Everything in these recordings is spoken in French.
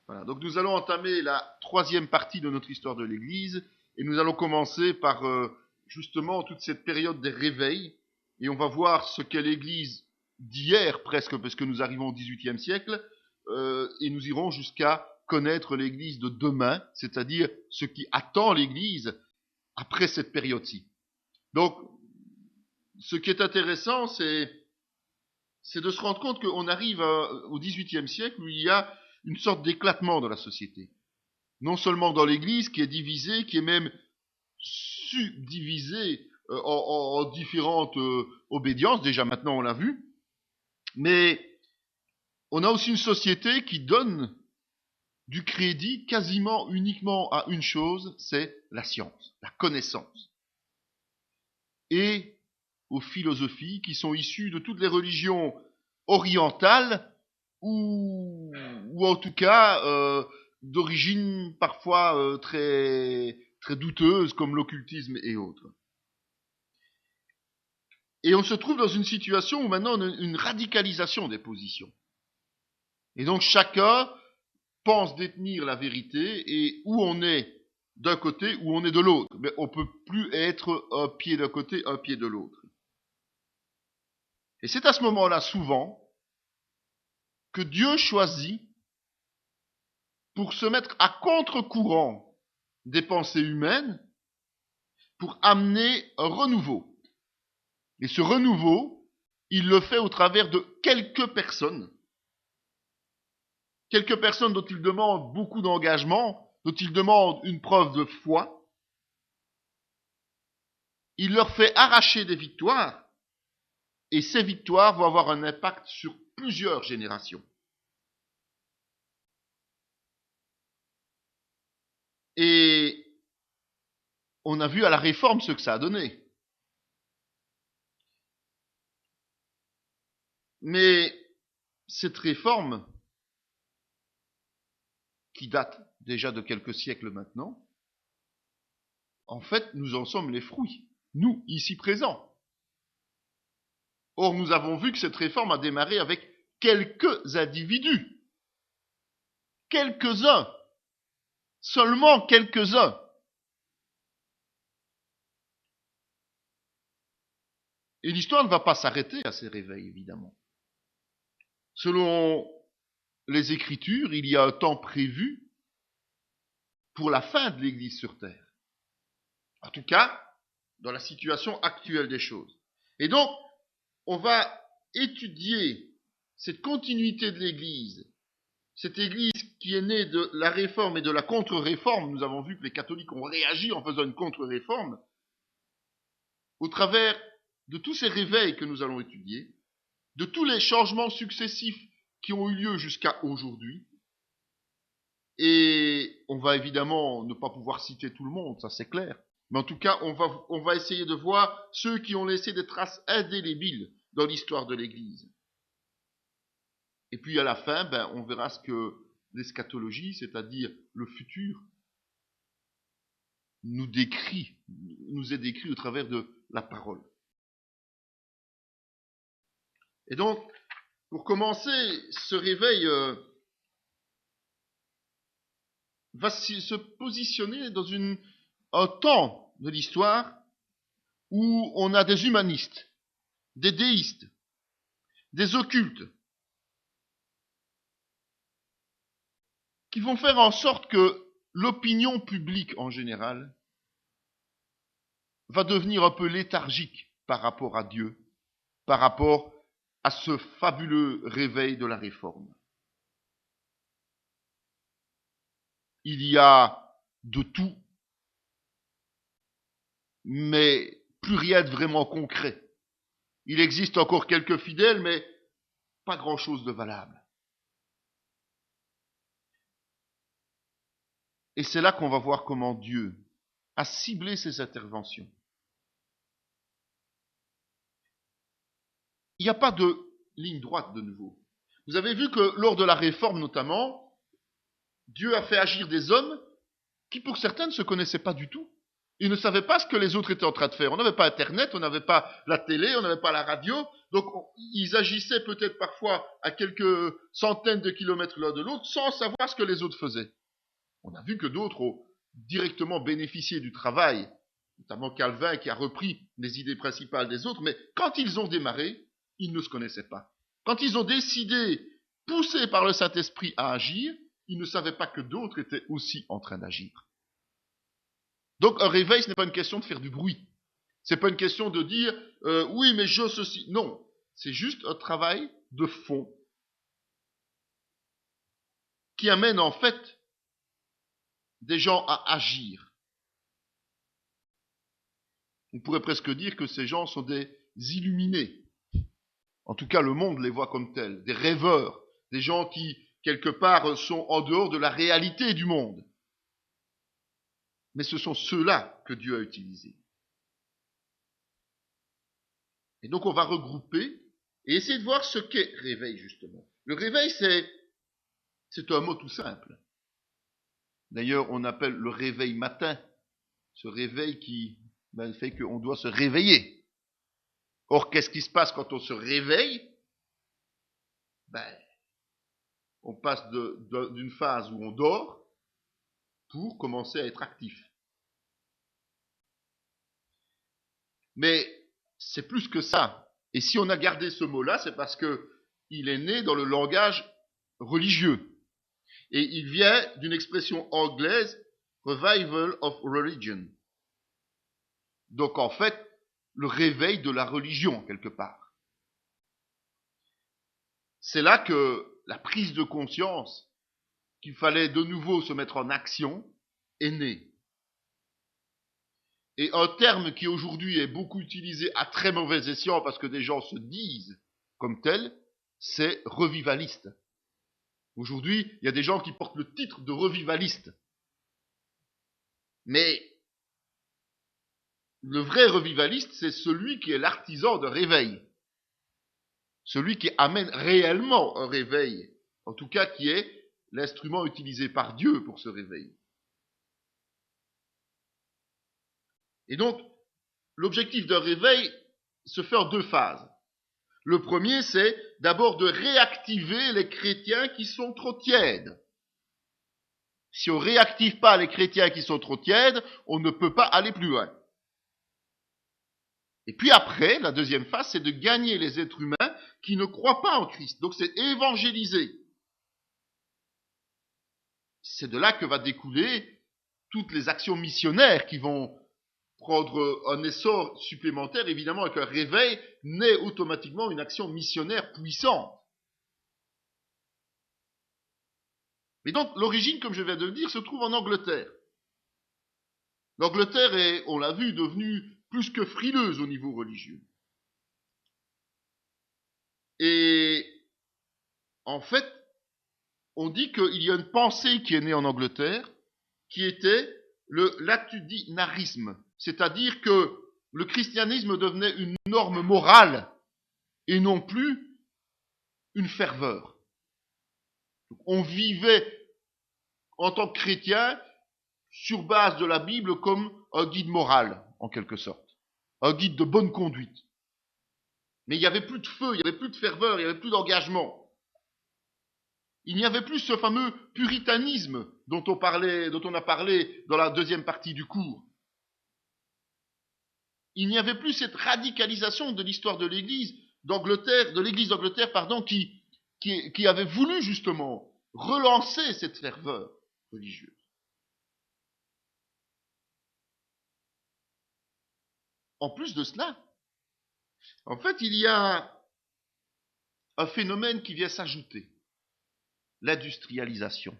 Voilà. Donc nous allons entamer la troisième partie de notre histoire de l'Église et nous allons commencer par justement toute cette période des réveils et on va voir ce qu'est l'Église d'hier presque parce que nous arrivons au XVIIIe siècle et nous irons jusqu'à connaître l'Église de demain, c'est-à-dire ce qui attend l'Église après cette période-ci. Donc ce qui est intéressant, c'est de se rendre compte qu'on arrive au XVIIIe siècle où il y a une sorte d'éclatement dans la société. Non seulement dans l'Église, qui est divisée, qui est même subdivisée en différentes obédiences, déjà maintenant on l'a vu, mais on a aussi une société qui donne du crédit quasiment uniquement à une chose, c'est la science, la connaissance. Et aux philosophies qui sont issues de toutes les religions orientales ou en tout cas d'origine parfois très douteuse comme l'occultisme et autres. Et on se trouve dans une situation où maintenant on a une radicalisation des positions. Et donc chacun pense détenir la vérité et où on est d'un côté ou on est de l'autre. Mais on ne peut plus être un pied d'un côté, un pied de l'autre. Et c'est à ce moment-là souvent que Dieu choisit pour se mettre à contre-courant des pensées humaines pour amener un renouveau. Et ce renouveau, il le fait au travers de quelques personnes dont il demande beaucoup d'engagement, dont il demande une preuve de foi. Il leur fait arracher des victoires et ces victoires vont avoir un impact sur plusieurs générations. Et on a vu à la Réforme ce que ça a donné. Mais cette réforme, qui date déjà de quelques siècles maintenant, en fait, nous en sommes les fruits, nous, ici présents. Or, nous avons vu que cette réforme a démarré avec quelques individus, quelques-uns, seulement quelques-uns. Et l'histoire ne va pas s'arrêter à ces réveils, évidemment. Selon les Écritures, il y a un temps prévu pour la fin de l'Église sur terre. En tout cas, dans la situation actuelle des choses. Et donc, on va étudier cette continuité de l'Église, cette Église qui est née de la réforme et de la contre-réforme. Nous avons vu que les catholiques ont réagi en faisant une contre-réforme. Au travers de tous ces réveils que nous allons étudier, de tous les changements successifs qui ont eu lieu jusqu'à aujourd'hui, et on va évidemment ne pas pouvoir citer tout le monde, ça c'est clair, mais en tout cas on va essayer de voir ceux qui ont laissé des traces indélébiles dans l'histoire de l'Église. Et puis à la fin, on verra ce que l'eschatologie, c'est-à-dire le futur, nous est décrit au travers de la parole. Et donc, pour commencer, ce réveil va se positionner dans un temps de l'histoire où on a des humanistes, des déistes, des occultes, qui vont faire en sorte que l'opinion publique en général va devenir un peu léthargique par rapport à Dieu, par rapport à ce fabuleux réveil de la réforme. Il y a de tout, mais plus rien de vraiment concret. Il existe encore quelques fidèles, mais pas grand-chose de valable. Et c'est là qu'on va voir comment Dieu a ciblé ses interventions. Il n'y a pas de ligne droite de nouveau. Vous avez vu que lors de la réforme notamment, Dieu a fait agir des hommes qui pour certains ne se connaissaient pas du tout Ils ne savaient pas ce que les autres étaient en train de faire. On n'avait pas Internet, on n'avait pas la télé, on n'avait pas la radio. Donc, ils agissaient peut-être parfois à quelques centaines de kilomètres l'un de l'autre sans savoir ce que les autres faisaient. On a vu que d'autres ont directement bénéficié du travail, notamment Calvin qui a repris les idées principales des autres, mais quand ils ont démarré, ils ne se connaissaient pas. Quand ils ont décidé, poussés par le Saint-Esprit à agir, ils ne savaient pas que d'autres étaient aussi en train d'agir. Donc un réveil, ce n'est pas une question de faire du bruit. Ce n'est pas une question de dire oui, mais je ceci. Non, c'est juste un travail de fond qui amène en fait des gens à agir. On pourrait presque dire que ces gens sont des illuminés. En tout cas, le monde les voit comme tels, des rêveurs, des gens qui, quelque part, sont en dehors de la réalité du monde. Mais ce sont ceux-là que Dieu a utilisés. Et donc, on va regrouper et essayer de voir ce qu'est réveil, justement. Le réveil, c'est un mot tout simple. D'ailleurs, on appelle le réveil matin, ce réveil qui fait qu'on doit se réveiller. Or, qu'est-ce qui se passe quand on se réveille? On passe d'une phase où on dort pour commencer à être actif. Mais c'est plus que ça. Et si on a gardé ce mot-là, c'est parce que il est né dans le langage religieux. Et il vient d'une expression anglaise, revival of religion. Donc en fait, le réveil de la religion, quelque part. C'est là que la prise de conscience qu'il fallait de nouveau se mettre en action est née. Et un terme qui aujourd'hui est beaucoup utilisé à très mauvais escient parce que des gens se disent comme tel, c'est revivaliste. Aujourd'hui, il y a des gens qui portent le titre de revivaliste. Mais le vrai revivaliste, c'est celui qui est l'artisan de réveil. Celui qui amène réellement un réveil. En tout cas, qui est l'instrument utilisé par Dieu pour ce réveil. Et donc, l'objectif d'un réveil se fait en deux phases. Le premier, c'est d'abord de réactiver les chrétiens qui sont trop tièdes. Si on ne réactive pas les chrétiens qui sont trop tièdes, on ne peut pas aller plus loin. Et puis après, la deuxième phase, c'est de gagner les êtres humains qui ne croient pas en Christ. Donc c'est évangéliser. C'est de là que va découler toutes les actions missionnaires qui vont prendre un essor supplémentaire. Évidemment, avec un réveil, naît automatiquement une action missionnaire puissante. Mais donc, l'origine, comme je viens de le dire, se trouve en Angleterre. L'Angleterre est, on l'a vu, devenue plus que frileuse au niveau religieux. Et en fait, on dit qu'il y a une pensée qui est née en Angleterre, qui était le latitudinarisme, c'est-à-dire que le christianisme devenait une norme morale et non plus une ferveur. On vivait en tant que chrétien sur base de la Bible comme un guide moral, en quelque sorte, un guide de bonne conduite. Mais il n'y avait plus de feu, il n'y avait plus de ferveur, il n'y avait plus d'engagement. Il n'y avait plus ce fameux puritanisme dont on a parlé dans la deuxième partie du cours. Il n'y avait plus cette radicalisation de l'histoire de l'Église d'Angleterre, qui avait voulu justement relancer cette ferveur religieuse. En plus de cela, en fait, il y a un phénomène qui vient s'ajouter. L'industrialisation.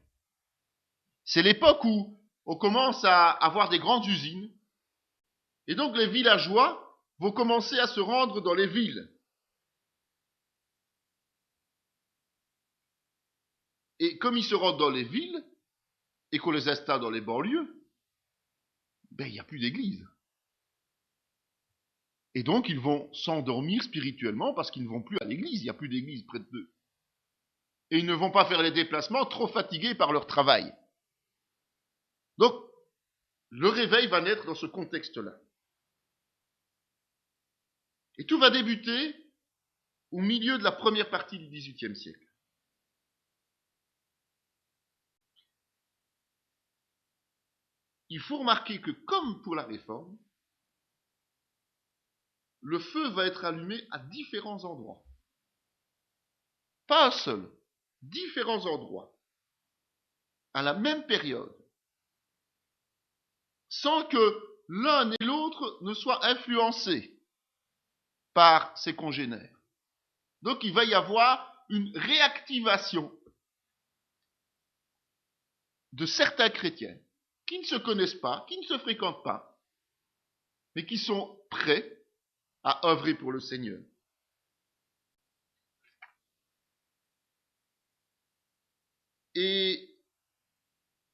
C'est l'époque où on commence à avoir des grandes usines, et donc les villageois vont commencer à se rendre dans les villes. Et comme ils se rendent dans les villes, et qu'on les installe dans les banlieues, il n'y a plus d'église. Et donc ils vont s'endormir spirituellement parce qu'ils ne vont plus à l'église, il n'y a plus d'église près d'eux. Et ils ne vont pas faire les déplacements trop fatigués par leur travail. Donc, le réveil va naître dans ce contexte-là. Et tout va débuter au milieu de la première partie du XVIIIe siècle. Il faut remarquer que, comme pour la Réforme, le feu va être allumé à différents endroits. Pas un seul, différents endroits, à la même période, sans que l'un et l'autre ne soient influencés par ses congénères. Donc il va y avoir une réactivation de certains chrétiens qui ne se connaissent pas, qui ne se fréquentent pas, mais qui sont prêts à œuvrer pour le Seigneur. Et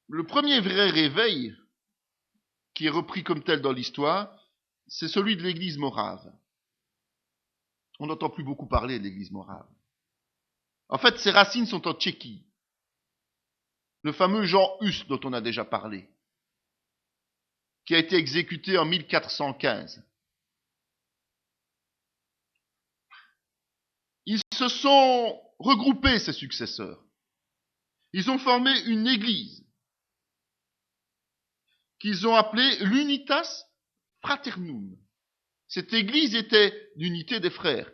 le premier vrai réveil, qui est repris comme tel dans l'histoire, c'est celui de l'église morave. On n'entend plus beaucoup parler de l'église morave. En fait, ses racines sont en Tchéquie. Le fameux Jean Hus dont on a déjà parlé, qui a été exécuté en 1415. Ils se sont regroupés, ses successeurs. Ils ont formé une église qu'ils ont appelée l'Unitas Fraternum. Cette église était l'unité des frères.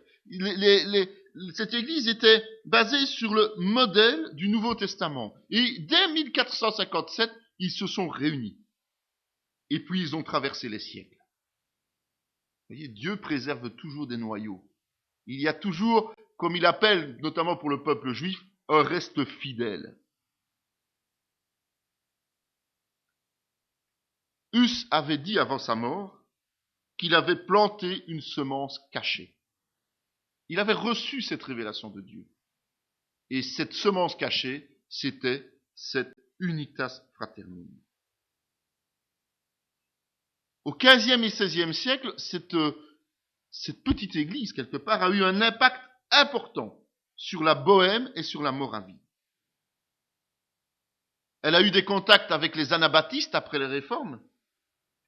Cette église était basée sur le modèle du Nouveau Testament. Et dès 1457, ils se sont réunis. Et puis ils ont traversé les siècles. Vous voyez, Dieu préserve toujours des noyaux. Il y a toujours, comme il appelle, notamment pour le peuple juif, un reste fidèle. Hus avait dit avant sa mort qu'il avait planté une semence cachée. Il avait reçu cette révélation de Dieu. Et cette semence cachée, c'était cette Unitas Fraternum. Au XVe et XVIe siècle, cette petite église, quelque part, a eu un impact important sur la Bohême et sur la Moravie. Elle a eu des contacts avec les anabaptistes après les réformes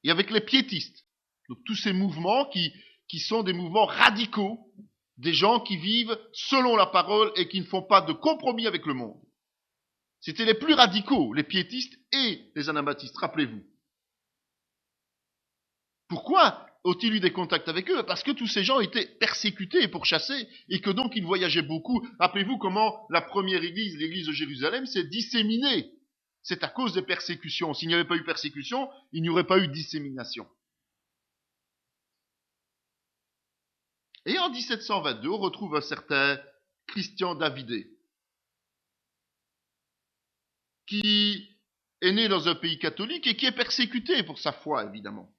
et avec les piétistes. Donc tous ces mouvements qui sont des mouvements radicaux, des gens qui vivent selon la parole et qui ne font pas de compromis avec le monde. C'était les plus radicaux, les piétistes et les anabaptistes, rappelez-vous. Pourquoi ont-ils eu des contacts avec eux? Parce que tous ces gens étaient persécutés et pourchassés, et que donc ils voyageaient beaucoup. Rappelez-vous comment la première église, l'église de Jérusalem, s'est disséminée. C'est à cause des persécutions. S'il n'y avait pas eu persécution, il n'y aurait pas eu dissémination. Et en 1722, on retrouve un certain Christian Davidé, qui est né dans un pays catholique et qui est persécuté pour sa foi, évidemment.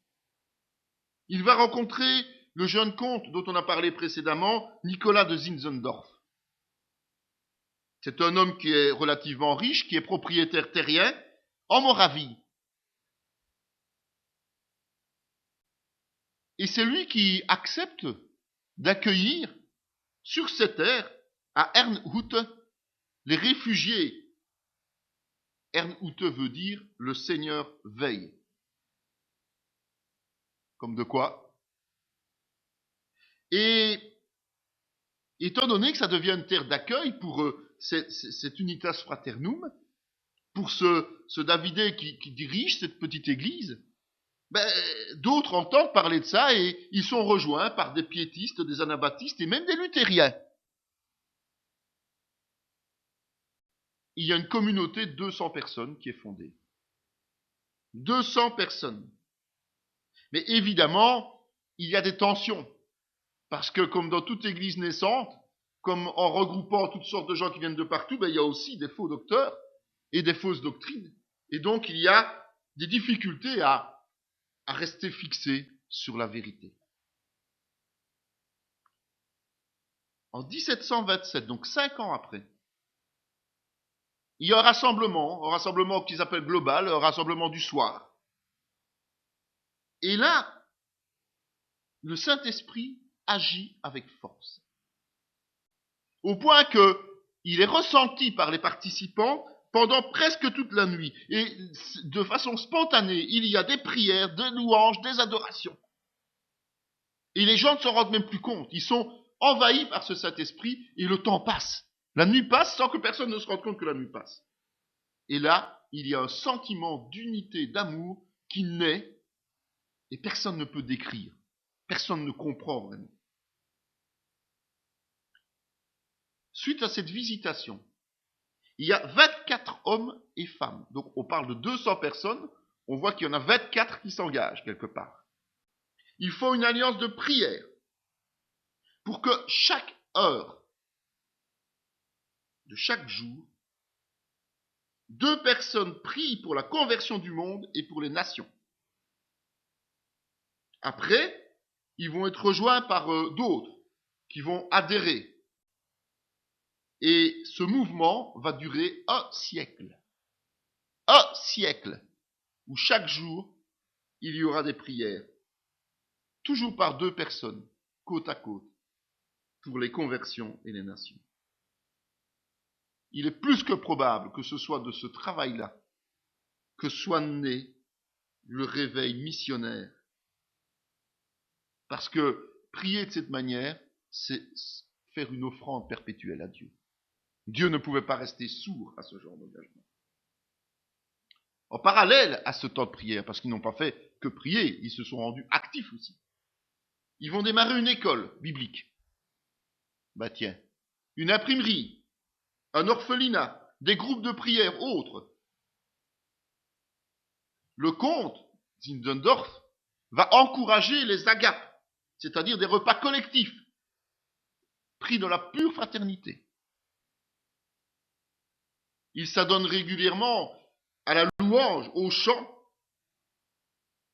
Il va rencontrer le jeune comte dont on a parlé précédemment, Nicolas de Zinzendorf. C'est un homme qui est relativement riche, qui est propriétaire terrien en Moravie. Et c'est lui qui accepte d'accueillir sur ses terres, à Herrnhut, les réfugiés. Herrnhut veut dire le Seigneur veille. Comme de quoi? Et étant donné que ça devient une terre d'accueil pour cette Unitas Fraternum, pour ce Davidé qui dirige cette petite église, d'autres entendent parler de ça et ils sont rejoints par des piétistes, des anabaptistes et même des luthériens. Il y a une communauté de 200 personnes qui est fondée. 200 personnes. Mais évidemment, il y a des tensions. Parce que comme dans toute église naissante, comme en regroupant toutes sortes de gens qui viennent de partout, il y a aussi des faux docteurs et des fausses doctrines. Et donc il y a des difficultés à rester fixé sur la vérité. En 1727, donc 5 ans après, il y a un rassemblement qu'ils appellent global, un rassemblement du soir. Et là, le Saint-Esprit agit avec force. Au point qu'il est ressenti par les participants pendant presque toute la nuit. Et de façon spontanée, il y a des prières, des louanges, des adorations. Et les gens ne s'en rendent même plus compte. Ils sont envahis par ce Saint-Esprit et le temps passe. La nuit passe sans que personne ne se rende compte que la nuit passe. Et là, il y a un sentiment d'unité, d'amour qui naît et personne ne peut décrire. Personne ne comprend vraiment. Suite à cette visitation, il y a 24 hommes et femmes. Donc on parle de 200 personnes, on voit qu'il y en a 24 qui s'engagent quelque part. Ils font une alliance de prière pour que chaque heure de chaque jour, 2 personnes prient pour la conversion du monde et pour les nations. Après, ils vont être rejoints par d'autres qui vont adhérer. Et ce mouvement va durer un siècle. Un siècle où chaque jour, il y aura des prières. Toujours par 2 personnes, côte à côte, pour les conversions et les nations. Il est plus que probable que ce soit de ce travail-là que soit né le réveil missionnaire. Parce que prier de cette manière, c'est faire une offrande perpétuelle à Dieu. Dieu ne pouvait pas rester sourd à ce genre d'engagement. En parallèle à ce temps de prière, parce qu'ils n'ont pas fait que prier, ils se sont rendus actifs aussi. Ils vont démarrer une école biblique. Bah tiens, une imprimerie, un orphelinat, des groupes de prière autres. Le comte Zinzendorf va encourager les agapes, c'est-à-dire des repas collectifs, pris dans la pure fraternité. Il s'adonne régulièrement à la louange, au chant.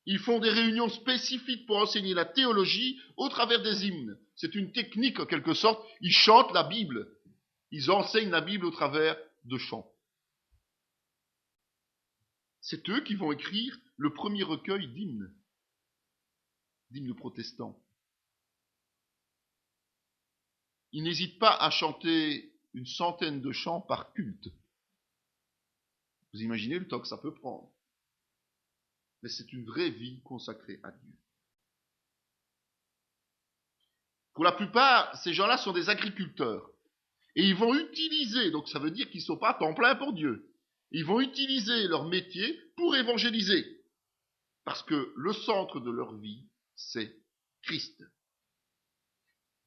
Ils font des réunions spécifiques pour enseigner la théologie au travers des hymnes. C'est une technique en quelque sorte. Ils chantent la Bible. Ils enseignent la Bible au travers de chants. C'est eux qui vont écrire le premier recueil d'hymnes protestants. Ils n'hésitent pas à chanter une centaine de chants par culte. Vous imaginez le temps que ça peut prendre. Mais c'est une vraie vie consacrée à Dieu. Pour la plupart, ces gens-là sont des agriculteurs. Et ils vont utiliser, donc ça veut dire qu'ils ne sont pas à temps plein pour Dieu. Ils vont utiliser leur métier pour évangéliser. Parce que le centre de leur vie, c'est Christ.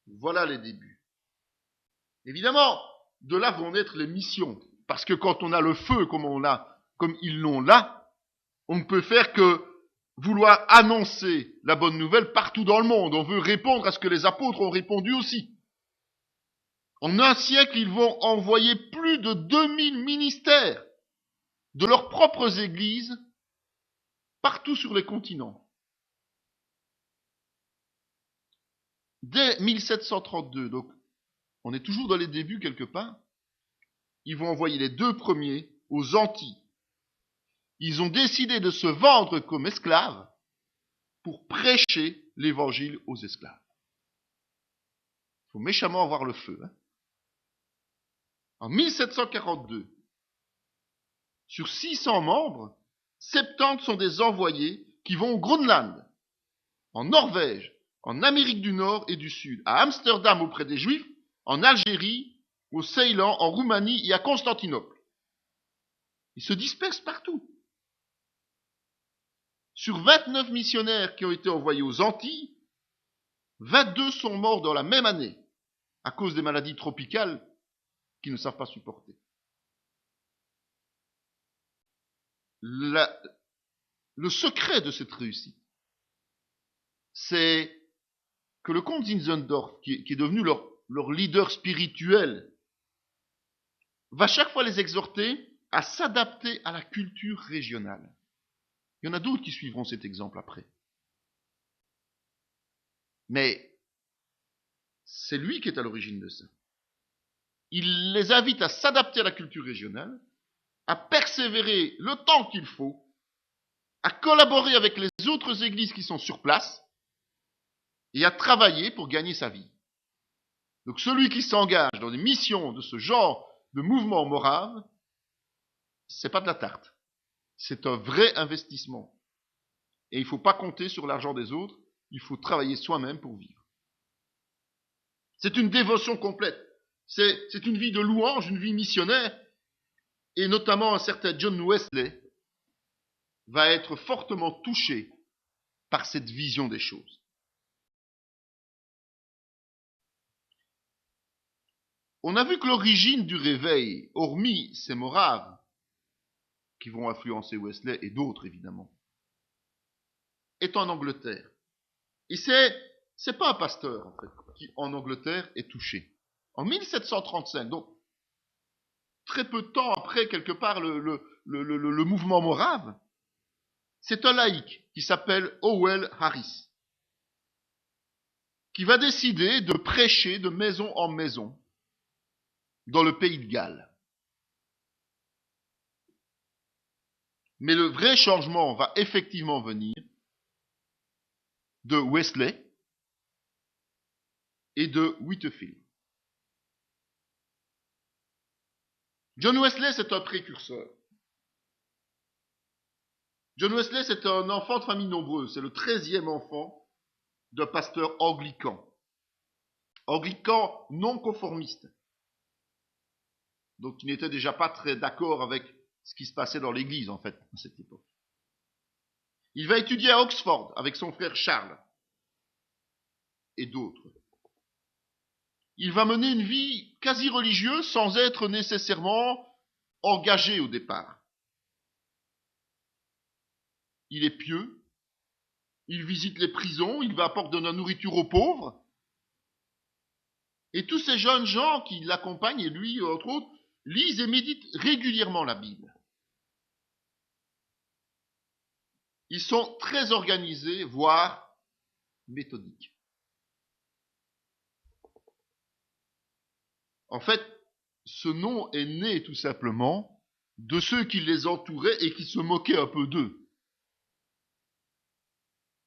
Voilà les débuts. Évidemment, de là vont naître les missions. Parce que quand on a le feu comme ils l'ont là, on ne peut faire que vouloir annoncer la bonne nouvelle partout dans le monde. On veut répondre à ce que les apôtres ont répondu aussi. En un siècle, ils vont envoyer plus de 2000 ministères de leurs propres églises partout sur les continents. Dès 1732, donc on est toujours dans les débuts quelque part, ils vont envoyer les 2 premiers aux Antilles. Ils ont décidé de se vendre comme esclaves pour prêcher l'évangile aux esclaves. Il faut méchamment avoir le feu. En 1742, sur 600 membres, 70 sont des envoyés qui vont au Groenland, en Norvège, en Amérique du Nord et du Sud, à Amsterdam auprès des Juifs, en Algérie, au Ceylan, en Roumanie et à Constantinople. Ils se dispersent partout. Sur 29 missionnaires qui ont été envoyés aux Antilles, 22 sont morts dans la même année à cause des maladies tropicales qu'ils ne savent pas supporter. Le secret de cette réussite, c'est que le comte Zinzendorf, qui est devenu leur leader spirituel, va chaque fois les exhorter à s'adapter à la culture régionale. Il y en a d'autres qui suivront cet exemple après. Mais c'est lui qui est à l'origine de ça. Il les invite à s'adapter à la culture régionale, à persévérer le temps qu'il faut, à collaborer avec les autres églises qui sont sur place et à travailler pour gagner sa vie. Donc celui qui s'engage dans des missions de ce genre de mouvement morave c'est pas de la tarte. C'est un vrai investissement. Et il ne faut pas compter sur l'argent des autres, il faut travailler soi-même pour vivre. C'est une dévotion complète. C'est une vie de louange, une vie missionnaire. Et notamment un certain John Wesley va être fortement touché par cette vision des choses. On a vu que l'origine du réveil, hormis ces moraves, qui vont influencer Wesley et d'autres évidemment, est en Angleterre. Et c'est pas un pasteur, en fait, qui en Angleterre est touché. En 1735, donc très peu de temps après, quelque part, le mouvement morave, c'est un laïc qui s'appelle Howell Harris, qui va décider de prêcher de maison en maison dans le pays de Galles. Mais le vrai changement va effectivement venir de Wesley et de Whitefield. John Wesley, c'est un précurseur. John Wesley, c'est un enfant de famille nombreuse. C'est le 13e enfant d'un pasteur anglican. Anglican non conformiste. Donc, il n'était déjà pas très d'accord avec ce qui se passait dans l'église, en fait, à cette époque. Il va étudier à Oxford avec son frère Charles et d'autres. Il va mener une vie quasi religieuse sans être nécessairement engagé au départ. Il est pieux, il visite les prisons, il va apporter de la nourriture aux pauvres. Et tous ces jeunes gens qui l'accompagnent, et lui, entre autres, lisent et méditent régulièrement la Bible. Ils sont très organisés, voire méthodiques. En fait, ce nom est né tout simplement de ceux qui les entouraient et qui se moquaient un peu d'eux.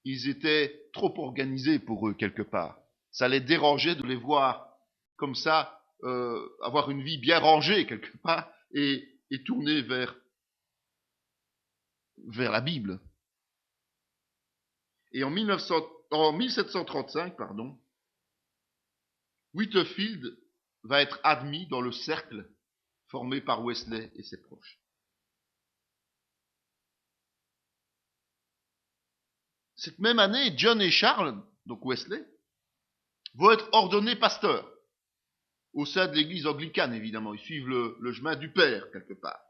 Ils étaient trop organisés pour eux quelque part. Ça les dérangeait de les voir comme ça, avoir une vie bien rangée quelque part et tournée vers la Bible. Et en 1735, Whitefield va être admis dans le cercle formé par Wesley et ses proches. Cette même année, John et Charles, donc Wesley, vont être ordonnés pasteurs au sein de l'église anglicane, évidemment. Ils suivent le chemin du Père, quelque part.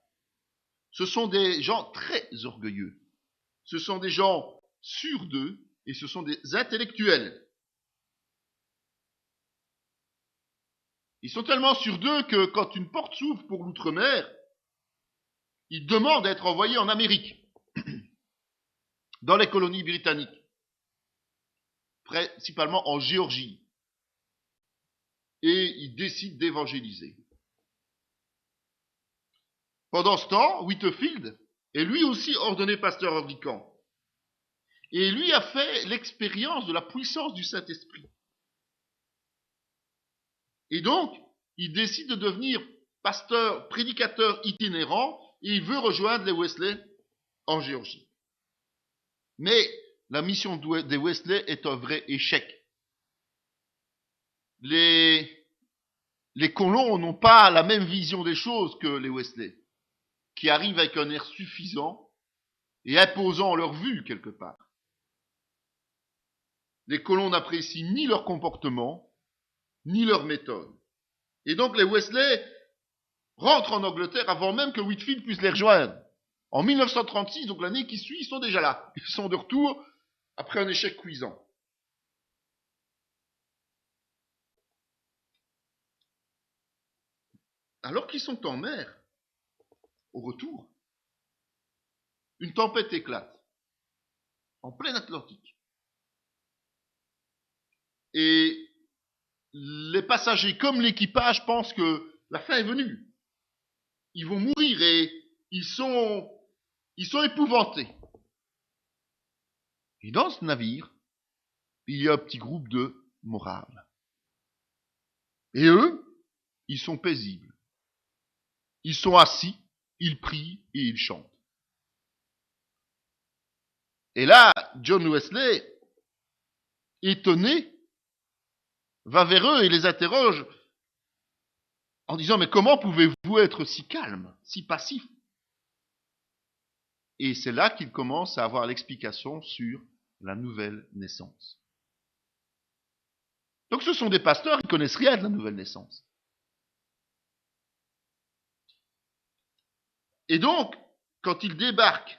Ce sont des gens très orgueilleux. Ce sont des gens sûrs d'eux et ce sont des intellectuels. Ils sont tellement sûrs d'eux que quand une porte s'ouvre pour l'outre-mer, ils demandent d'être envoyés en Amérique, dans les colonies britanniques, principalement en Géorgie. Et ils décident d'évangéliser. Pendant ce temps, Whitefield est lui aussi ordonné pasteur anglican. Et lui a fait l'expérience de la puissance du Saint-Esprit. Et donc, il décide de devenir pasteur, prédicateur itinérant, et il veut rejoindre les Wesley en Géorgie. Mais la mission des Wesley est un vrai échec. Les colons n'ont pas la même vision des choses que les Wesley, qui arrivent avec un air suffisant et imposant leur vue quelque part. Les colons n'apprécient ni leur comportement, ni leur méthode. Et donc les Wesley rentrent en Angleterre avant même que Whitefield puisse les rejoindre. En 1936, donc l'année qui suit, ils sont déjà là. Ils sont de retour après un échec cuisant. Alors qu'ils sont en mer, au retour, une tempête éclate, en plein Atlantique. Et les passagers comme l'équipage pensent que la fin est venue. Ils vont mourir et ils sont épouvantés. Et dans ce navire, il y a un petit groupe de moraves. Et eux, ils sont paisibles. Ils sont assis, ils prient et ils chantent. Et là, John Wesley, étonné, va vers eux et les interroge en disant « Mais comment pouvez-vous être si calme, si passif ?» Et c'est là qu'il commence à avoir l'explication sur la nouvelle naissance. Donc ce sont des pasteurs, ils connaissent rien de la nouvelle naissance. Et donc, quand ils débarquent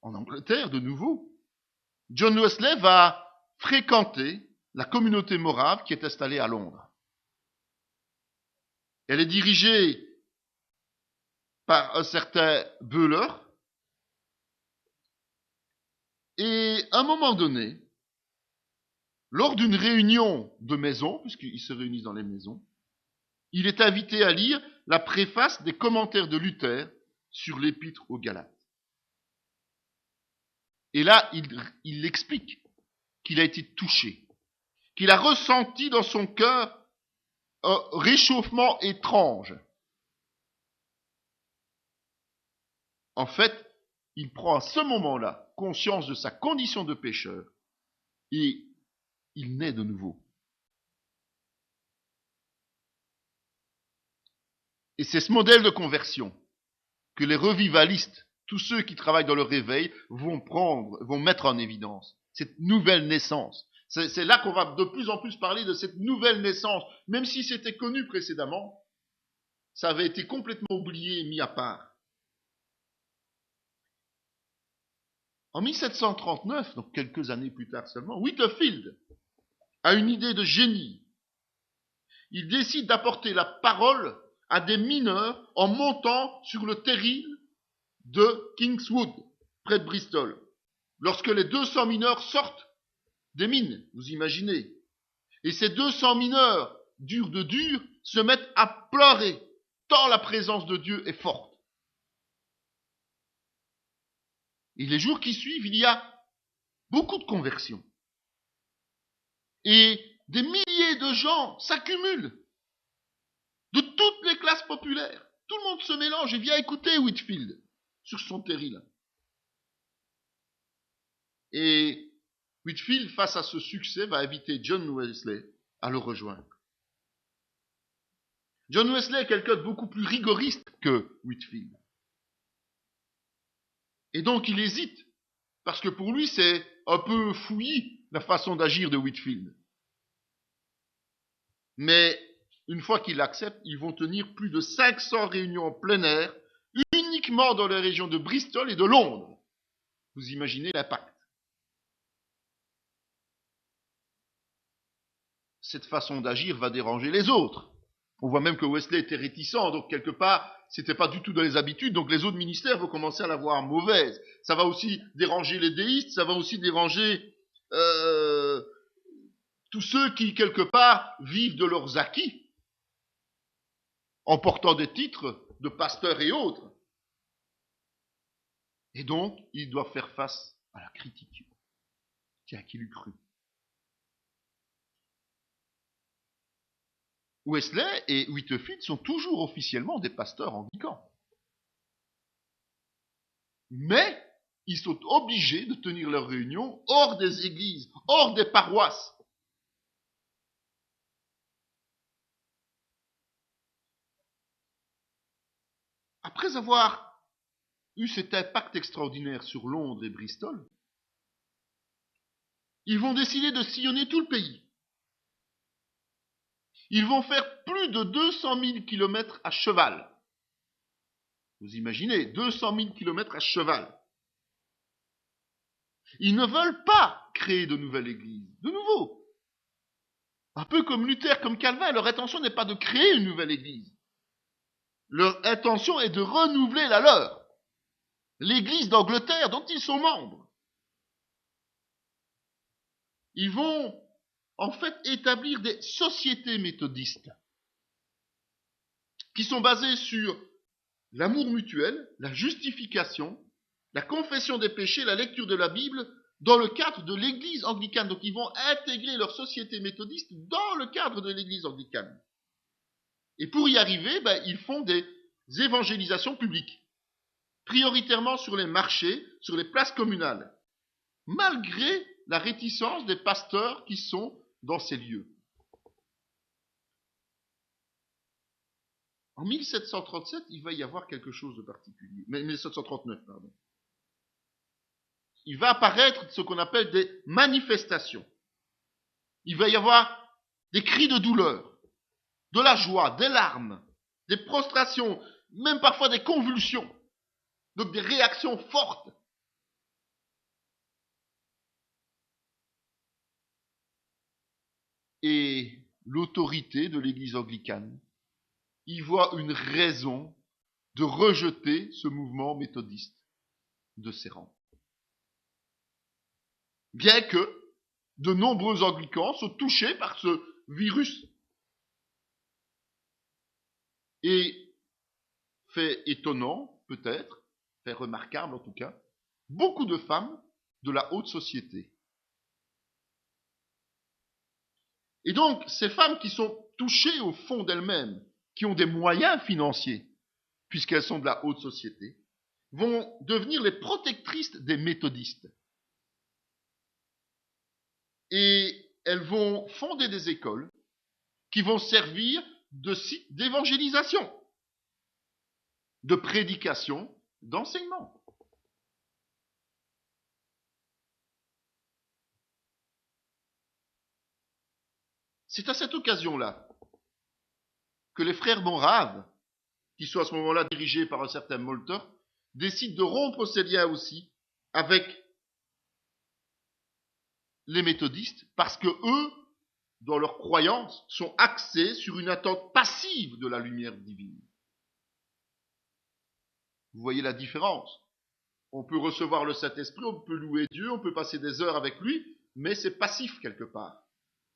en Angleterre de nouveau, John Wesley va fréquenter la communauté morave qui est installée à Londres. Elle est dirigée par un certain Buller. Et à un moment donné, lors d'une réunion de maison, puisqu'ils se réunissent dans les maisons, il est invité à lire la préface des commentaires de Luther sur l'épître aux Galates. Et là, il explique qu'il a été touché, qu'il a ressenti dans son cœur un réchauffement étrange. En fait, il prend à ce moment-là conscience de sa condition de pécheur et il naît de nouveau. Et c'est ce modèle de conversion que les revivalistes, tous ceux qui travaillent dans le réveil, vont mettre en évidence. Cette nouvelle naissance. C'est là qu'on va de plus en plus parler de cette nouvelle naissance. Même si c'était connu précédemment, ça avait été complètement oublié et mis à part. En 1739, donc quelques années plus tard seulement, Whitefield a une idée de génie. Il décide d'apporter la parole à des mineurs en montant sur le terril de Kingswood, près de Bristol. Lorsque les 200 mineurs sortent des mines, vous imaginez. Et ces 200 mineurs, durs de dur, se mettent à pleurer, tant la présence de Dieu est forte. Et les jours qui suivent, il y a beaucoup de conversions. Et des milliers de gens s'accumulent de toutes les classes populaires. Tout le monde se mélange et vient écouter Whitefield sur son terril. Et Whitefield, face à ce succès, va inviter John Wesley à le rejoindre. John Wesley est quelqu'un de beaucoup plus rigoriste que Whitefield. Et donc il hésite, parce que pour lui c'est un peu fouillis la façon d'agir de Whitefield. Mais une fois qu'il l'accepte, ils vont tenir plus de 500 réunions en plein air, uniquement dans les régions de Bristol et de Londres. Vous imaginez l'impact. Cette façon d'agir va déranger les autres. On voit même que Wesley était réticent, donc quelque part, c'était pas du tout dans les habitudes, donc les autres ministères vont commencer à la voir mauvaise. Ça va aussi déranger les déistes, ça va aussi déranger tous ceux qui, quelque part, vivent de leurs acquis, en portant des titres de pasteurs et autres. Et donc, ils doivent faire face à la critique. Tiens, qui l'eût cru? Wesley et Whitefield sont toujours officiellement des pasteurs anglicans. Mais ils sont obligés de tenir leurs réunions hors des églises, hors des paroisses. Après avoir eu cet impact extraordinaire sur Londres et Bristol, ils vont décider de sillonner tout le pays. Ils vont faire plus de 200 000 kilomètres à cheval. Vous imaginez, 200 000 kilomètres à cheval. Ils ne veulent pas créer de nouvelles églises. De nouveau. Un peu comme Luther, comme Calvin, leur intention n'est pas de créer une nouvelle église. Leur intention est de renouveler la leur. L'église d'Angleterre dont ils sont membres. Ils vont en fait établir des sociétés méthodistes qui sont basées sur l'amour mutuel, la justification, la confession des péchés, la lecture de la Bible dans le cadre de l'église anglicane. Donc ils vont intégrer leur société méthodiste dans le cadre de l'église anglicane. Et pour y arriver, ils font des évangélisations publiques, prioritairement sur les marchés, sur les places communales, malgré la réticence des pasteurs qui sont dans ces lieux. En 1737, il va y avoir quelque chose de particulier. Mais 1739, pardon. Il va apparaître ce qu'on appelle des manifestations. Il va y avoir des cris de douleur, de la joie, des larmes, des prostrations, même parfois des convulsions. Donc des réactions fortes. Et l'autorité de l'Église anglicane y voit une raison de rejeter ce mouvement méthodiste de ses rangs. Bien que de nombreux anglicans sont touchés par ce virus. Et fait étonnant, peut-être, fait remarquable en tout cas, beaucoup de femmes de la haute société. Et donc, ces femmes qui sont touchées au fond d'elles-mêmes, qui ont des moyens financiers, puisqu'elles sont de la haute société, vont devenir les protectrices des méthodistes. Et elles vont fonder des écoles qui vont servir de sites d'évangélisation, de prédication, d'enseignement. C'est à cette occasion-là que les frères Moraves, qui sont à ce moment-là dirigés par un certain Molter, décident de rompre ces liens aussi avec les méthodistes, parce que eux, dans leur croyance, sont axés sur une attente passive de la lumière divine. Vous voyez la différence. On peut recevoir le Saint-Esprit, on peut louer Dieu, on peut passer des heures avec lui, mais c'est passif quelque part.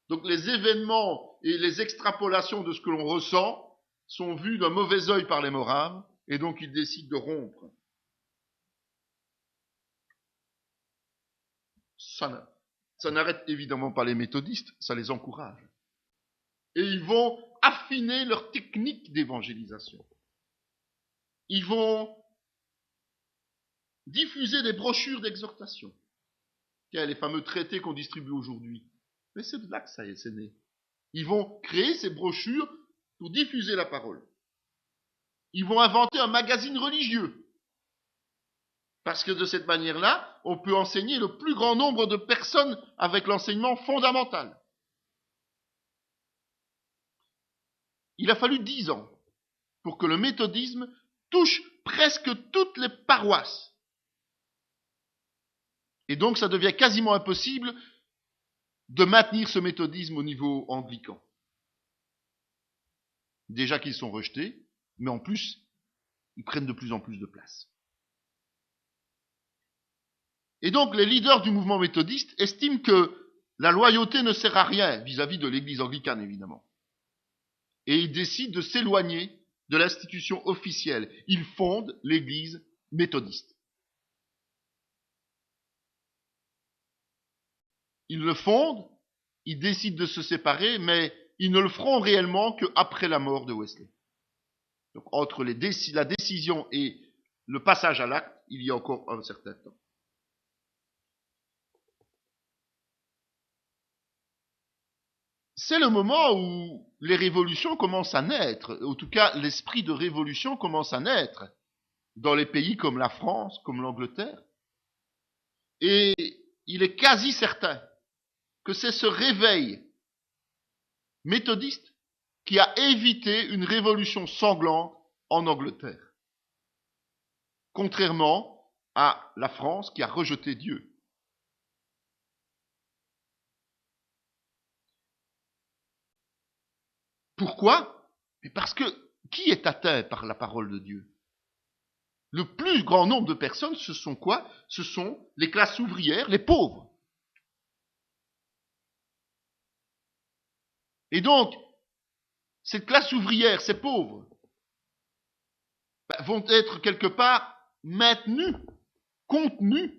Donc les événements et les extrapolations de ce que l'on ressent sont vus d'un mauvais œil par les Moraves, et donc ils décident de rompre. Ça n'arrête évidemment pas les méthodistes, ça les encourage. Et ils vont affiner leur technique d'évangélisation. Ils vont diffuser des brochures d'exhortation. Il y a les fameux traités qu'on distribue aujourd'hui. Mais c'est de là que ça est né. Ils vont créer ces brochures pour diffuser la parole. Ils vont inventer un magazine religieux. Parce que de cette manière-là, on peut enseigner le plus grand nombre de personnes avec l'enseignement fondamental. Il a fallu 10 ans pour que le méthodisme touche presque toutes les paroisses. Et donc ça devient quasiment impossible de maintenir ce méthodisme au niveau anglican. Déjà qu'ils sont rejetés, mais en plus, ils prennent de plus en plus de place. Et donc les leaders du mouvement méthodiste estiment que la loyauté ne sert à rien vis-à-vis de l'église anglicane, évidemment. Et ils décident de s'éloigner de l'institution officielle. Ils fondent l'église méthodiste. Ils le fondent, ils décident de se séparer, mais ils ne le feront réellement qu'après la mort de Wesley. Donc entre la décision et le passage à l'acte, il y a encore un certain temps. C'est le moment où les révolutions commencent à naître, en tout cas l'esprit de révolution commence à naître dans les pays comme la France, comme l'Angleterre. Et il est quasi certain que c'est ce réveil méthodiste qui a évité une révolution sanglante en Angleterre, contrairement à la France qui a rejeté Dieu. Pourquoi? Parce que qui est atteint par la parole de Dieu? Le plus grand nombre de personnes, ce sont quoi? Ce sont les classes ouvrières, les pauvres. Et donc, cette classe ouvrière, ces pauvres, vont être quelque part maintenus, contenus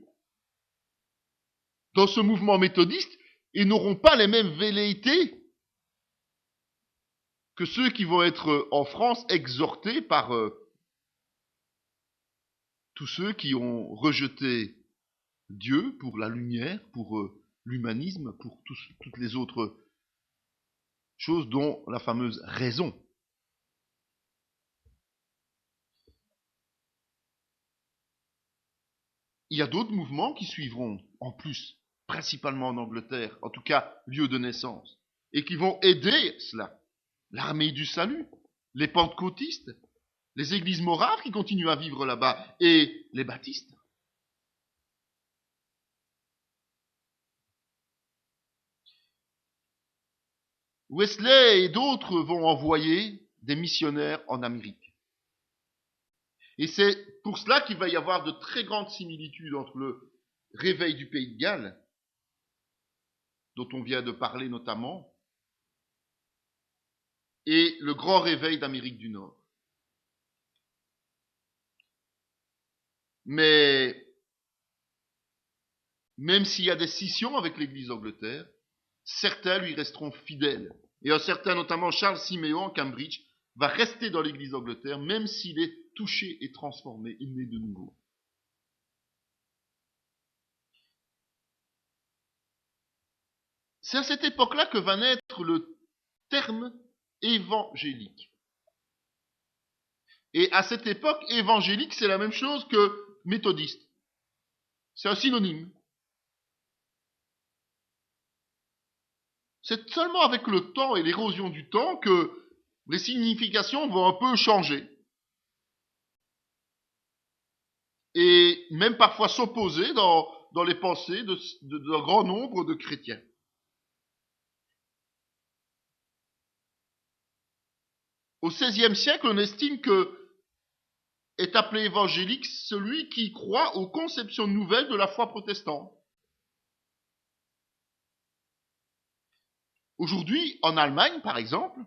dans ce mouvement méthodiste et n'auront pas les mêmes velléités que ceux qui vont être en France exhortés par tous ceux qui ont rejeté Dieu pour la lumière, pour l'humanisme, pour toutes les autres choses, dont la fameuse raison. Il y a d'autres mouvements qui suivront, en plus, principalement en Angleterre, en tout cas lieu de naissance, et qui vont aider cela. L'armée du salut, les pentecôtistes, les églises moraves qui continuent à vivre là-bas, et les baptistes. Wesley et d'autres vont envoyer des missionnaires en Amérique. Et c'est pour cela qu'il va y avoir de très grandes similitudes entre le réveil du pays de Galles, dont on vient de parler notamment, et le grand réveil d'Amérique du Nord. Mais même s'il y a des scissions avec l'Église d'Angleterre, certains lui resteront fidèles. Et un certain, notamment Charles Siméon en Cambridge, va rester dans l'Église d'Angleterre, même s'il est touché et transformé, il naît de nouveau. C'est à cette époque-là que va naître le terme évangélique. Et à cette époque, évangélique, c'est la même chose que méthodiste. C'est un synonyme. C'est seulement avec le temps et l'érosion du temps que les significations vont un peu changer. Et même parfois s'opposer dans les pensées d'un grand nombre de chrétiens. Au XVIe siècle, on estime que est appelé évangélique celui qui croit aux conceptions nouvelles de la foi protestante. Aujourd'hui, en Allemagne, par exemple,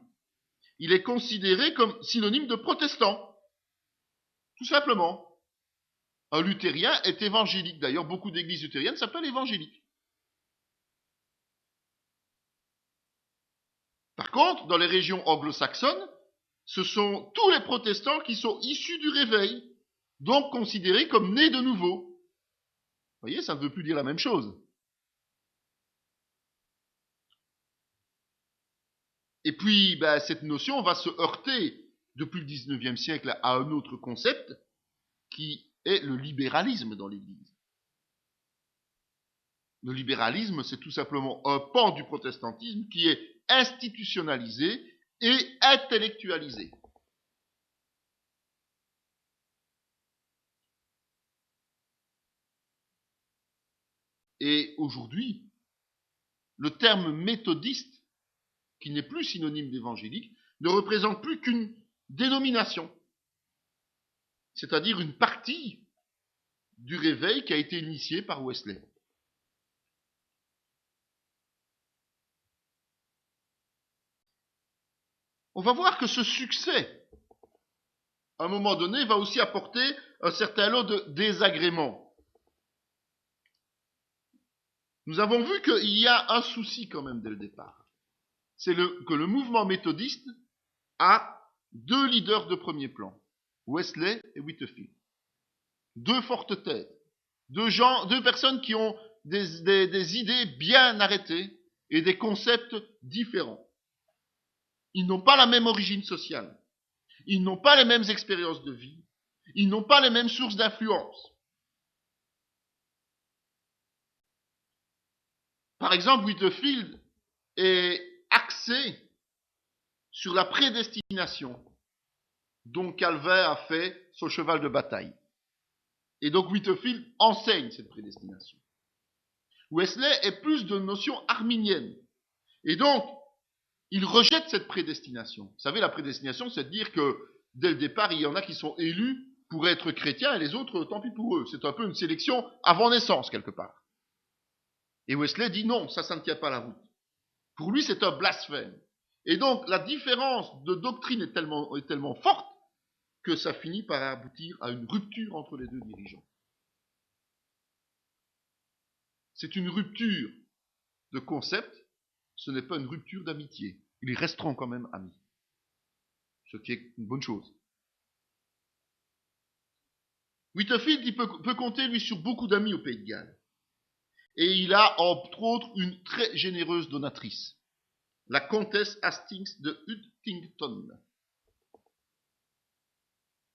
il est considéré comme synonyme de protestant. Tout simplement. Un luthérien est évangélique. D'ailleurs, beaucoup d'églises luthériennes s'appellent évangéliques. Par contre, dans les régions anglo-saxonnes, ce sont tous les protestants qui sont issus du réveil, donc considérés comme nés de nouveau. Vous voyez, ça ne veut plus dire la même chose. Et puis, cette notion va se heurter depuis le 19e siècle à un autre concept qui est le libéralisme dans l'Église. Le libéralisme, c'est tout simplement un pan du protestantisme qui est institutionnalisé et intellectualisé. Et aujourd'hui, le terme méthodiste, qui n'est plus synonyme d'évangélique, ne représente plus qu'une dénomination, c'est-à-dire une partie du réveil qui a été initié par Wesley. On va voir que ce succès, à un moment donné, va aussi apporter un certain lot de désagréments. Nous avons vu qu'il y a un souci quand même dès le départ. C'est que le mouvement méthodiste a deux leaders de premier plan, Wesley et Whitefield. Deux fortes têtes, deux personnes qui ont des idées bien arrêtées et des concepts différents. Ils n'ont pas la même origine sociale. Ils n'ont pas les mêmes expériences de vie. Ils n'ont pas les mêmes sources d'influence. Par exemple, Whitefield est axé sur la prédestination dont Calvin a fait son cheval de bataille. Et donc Whitefield enseigne cette prédestination. Wesley est plus de notion arminienne. Et donc, il rejette cette prédestination. Vous savez, la prédestination, c'est de dire que dès le départ, il y en a qui sont élus pour être chrétiens et les autres, tant pis pour eux. C'est un peu une sélection avant naissance, quelque part. Et Wesley dit non, ça ne tient pas la route. Pour lui, c'est un blasphème. Et donc, la différence de doctrine est tellement forte que ça finit par aboutir à une rupture entre les deux dirigeants. C'est une rupture de concept, ce n'est pas une rupture d'amitié. Ils resteront quand même amis. Ce qui est une bonne chose. Whitefield, il peut compter, lui, sur beaucoup d'amis au Pays de Galles. Et il a, entre autres, une très généreuse donatrice, la comtesse Hastings de Huntington.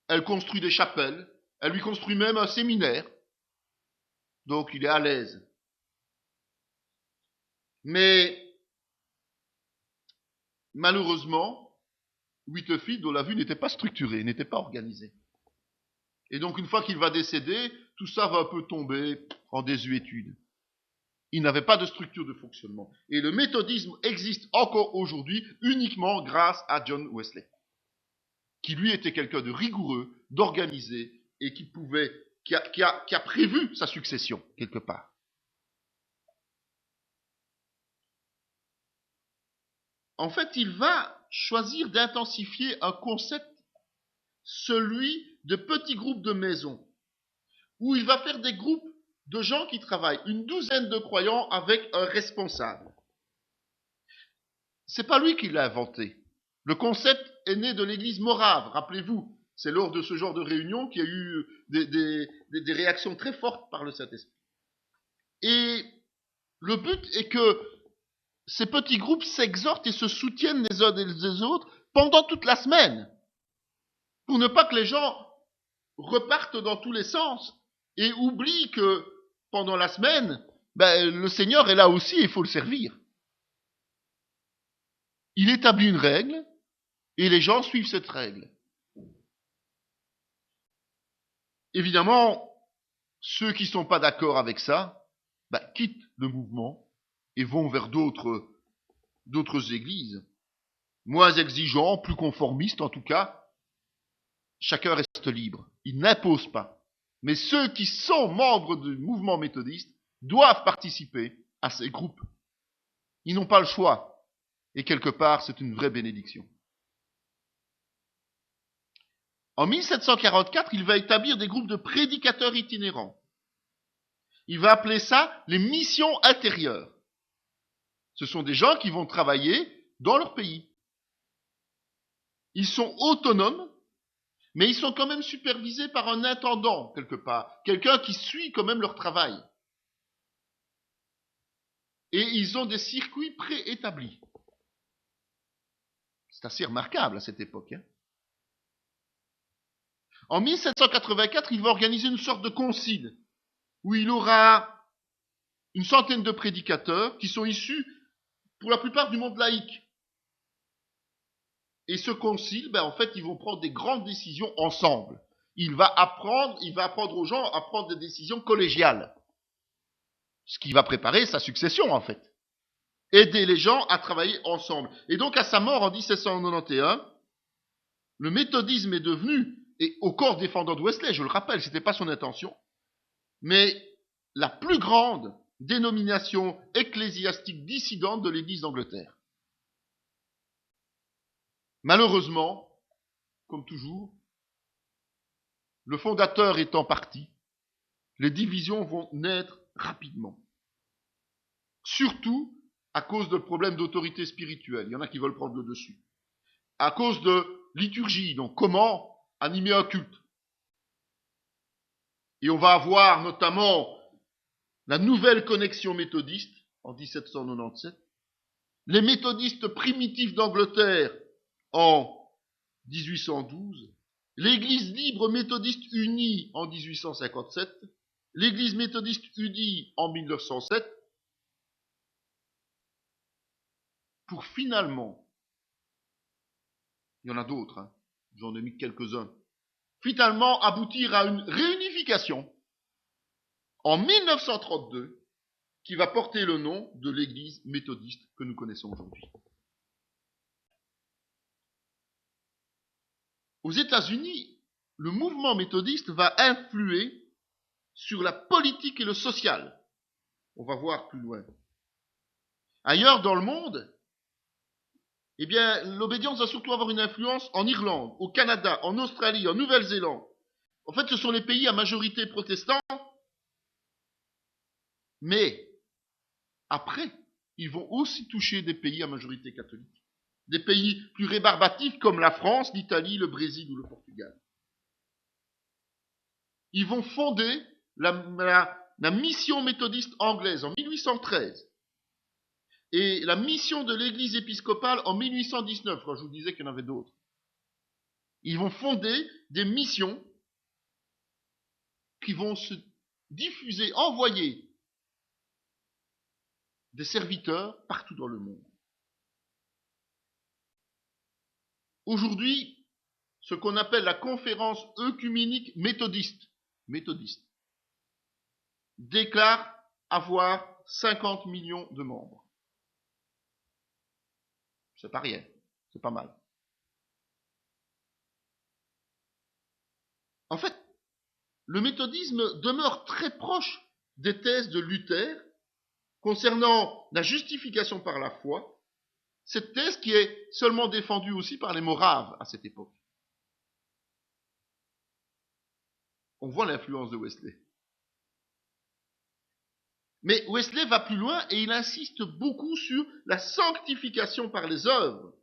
Elle construit des chapelles, elle lui construit même un séminaire, donc il est à l'aise. Mais malheureusement, Whitefield, on l'a vu, n'était pas structuré, n'était pas organisé. Et donc une fois qu'il va décéder, tout ça va un peu tomber en désuétude. Il n'avait pas de structure de fonctionnement. Et le méthodisme existe encore aujourd'hui uniquement grâce à John Wesley, qui lui était quelqu'un de rigoureux, d'organisé, et qui a prévu sa succession, quelque part. En fait, il va choisir d'intensifier un concept, celui de petits groupes de maisons, où il va faire des groupes de gens qui travaillent, une douzaine de croyants avec un responsable. C'est pas lui qui l'a inventé. Le concept est né de l'église morave, rappelez-vous. C'est lors de ce genre de réunion qu'il y a eu des réactions très fortes par le Saint-Esprit. Et le but est que ces petits groupes s'exhortent et se soutiennent les uns des autres pendant toute la semaine, pour ne pas que les gens repartent dans tous les sens et oublient que pendant la semaine, le Seigneur est là aussi et il faut le servir. Il établit une règle et les gens suivent cette règle. Évidemment, ceux qui ne sont pas d'accord avec ça, quittent le mouvement et vont vers d'autres églises, moins exigeants, plus conformistes en tout cas. Chacun reste libre, il n'impose pas. Mais ceux qui sont membres du mouvement méthodiste doivent participer à ces groupes. Ils n'ont pas le choix. Et quelque part, c'est une vraie bénédiction. En 1744, il va établir des groupes de prédicateurs itinérants. Il va appeler ça les missions intérieures. Ce sont des gens qui vont travailler dans leur pays. Ils sont autonomes, mais ils sont quand même supervisés par un intendant, quelque part. Quelqu'un qui suit quand même leur travail. Et ils ont des circuits préétablis. C'est assez remarquable à cette époque. En 1784, il va organiser une sorte de concile, où il aura une centaine de prédicateurs qui sont issus, pour la plupart, du monde laïque. Et ce concile, en fait, ils vont prendre des grandes décisions ensemble. Il va apprendre aux gens à prendre des décisions collégiales. Ce qui va préparer sa succession, en fait. Aider les gens à travailler ensemble. Et donc, à sa mort en 1791, le méthodisme est devenu, et au corps défendant de Wesley, je le rappelle, ce n'était pas son intention, mais la plus grande dénomination ecclésiastique dissidente de l'Église d'Angleterre. Malheureusement, comme toujours, le fondateur étant parti, les divisions vont naître rapidement. Surtout à cause de problèmes d'autorité spirituelle. Il y en a qui veulent prendre le dessus. À cause de liturgie, donc comment animer un culte. Et on va avoir notamment la nouvelle connexion méthodiste en 1797, les méthodistes primitifs d'Angleterre en 1812, l'Église libre méthodiste unie en 1857, l'Église méthodiste unie en 1907, pour finalement, il y en a d'autres, j'en ai mis quelques-uns, finalement aboutir à une réunification en 1932 qui va porter le nom de l'Église méthodiste que nous connaissons aujourd'hui. Aux États-Unis, le mouvement méthodiste va influer sur la politique et le social. On va voir plus loin. Ailleurs dans le monde, l'obédience va surtout avoir une influence en Irlande, au Canada, en Australie, en Nouvelle-Zélande. En fait, ce sont les pays à majorité protestante, mais après, ils vont aussi toucher des pays à majorité catholique. Des pays plus rébarbatifs comme la France, l'Italie, le Brésil ou le Portugal. ils vont fonder la mission méthodiste anglaise en 1813 et la mission de l'église épiscopale en 1819, quand je vous disais qu'il y en avait d'autres. Ils vont fonder des missions qui vont se diffuser, envoyer des serviteurs partout dans le monde. Aujourd'hui, ce qu'on appelle la conférence œcuménique méthodiste, déclare avoir 50 millions de membres. C'est pas rien, c'est pas mal. En fait, le méthodisme demeure très proche des thèses de Luther concernant la justification par la foi, cette thèse qui est seulement défendue aussi par les Moraves à cette époque. On voit l'influence de Wesley. Mais Wesley va plus loin et il insiste beaucoup sur la sanctification par les œuvres.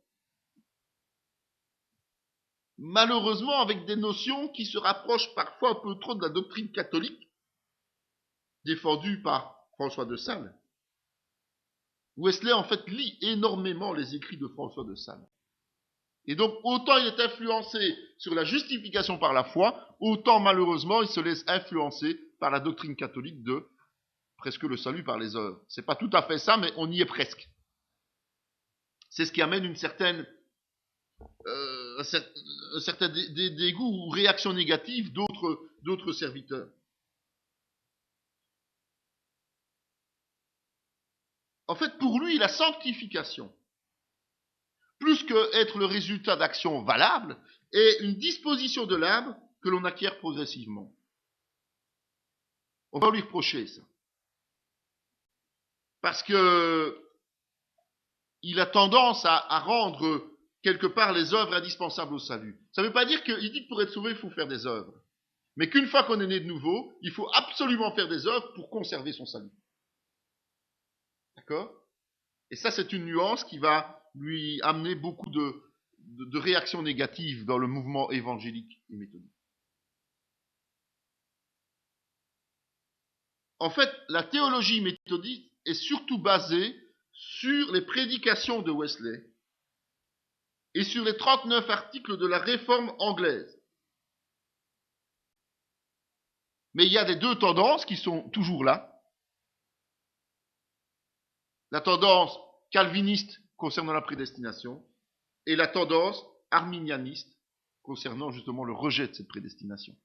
Malheureusement, avec des notions qui se rapprochent parfois un peu trop de la doctrine catholique, défendue par François de Sales. Wesley, en fait, lit énormément les écrits de François de Sales. Et donc, autant il est influencé sur la justification par la foi, autant malheureusement il se laisse influencer par la doctrine catholique de presque le salut par les œuvres. C'est pas tout à fait ça, mais on y est presque. C'est ce qui amène un certain dégoût ou réaction négative d'autres serviteurs. En fait, pour lui, la sanctification, plus que être le résultat d'actions valables, est une disposition de l'âme que l'on acquiert progressivement. On va lui reprocher ça. Parce que il a tendance à rendre quelque part les œuvres indispensables au salut. Ça ne veut pas dire qu'il dit que pour être sauvé, il faut faire des œuvres. Mais qu'une fois qu'on est né de nouveau, il faut absolument faire des œuvres pour conserver son salut. D'accord ? Et ça, c'est une nuance qui va lui amener beaucoup de réactions négatives dans le mouvement évangélique et méthodique. En fait, la théologie méthodiste est surtout basée sur les prédications de Wesley et sur les 39 articles de la Réforme anglaise. Mais il y a les deux tendances qui sont toujours là. La tendance calviniste concernant la prédestination et la tendance arminianiste concernant justement le rejet de cette prédestination.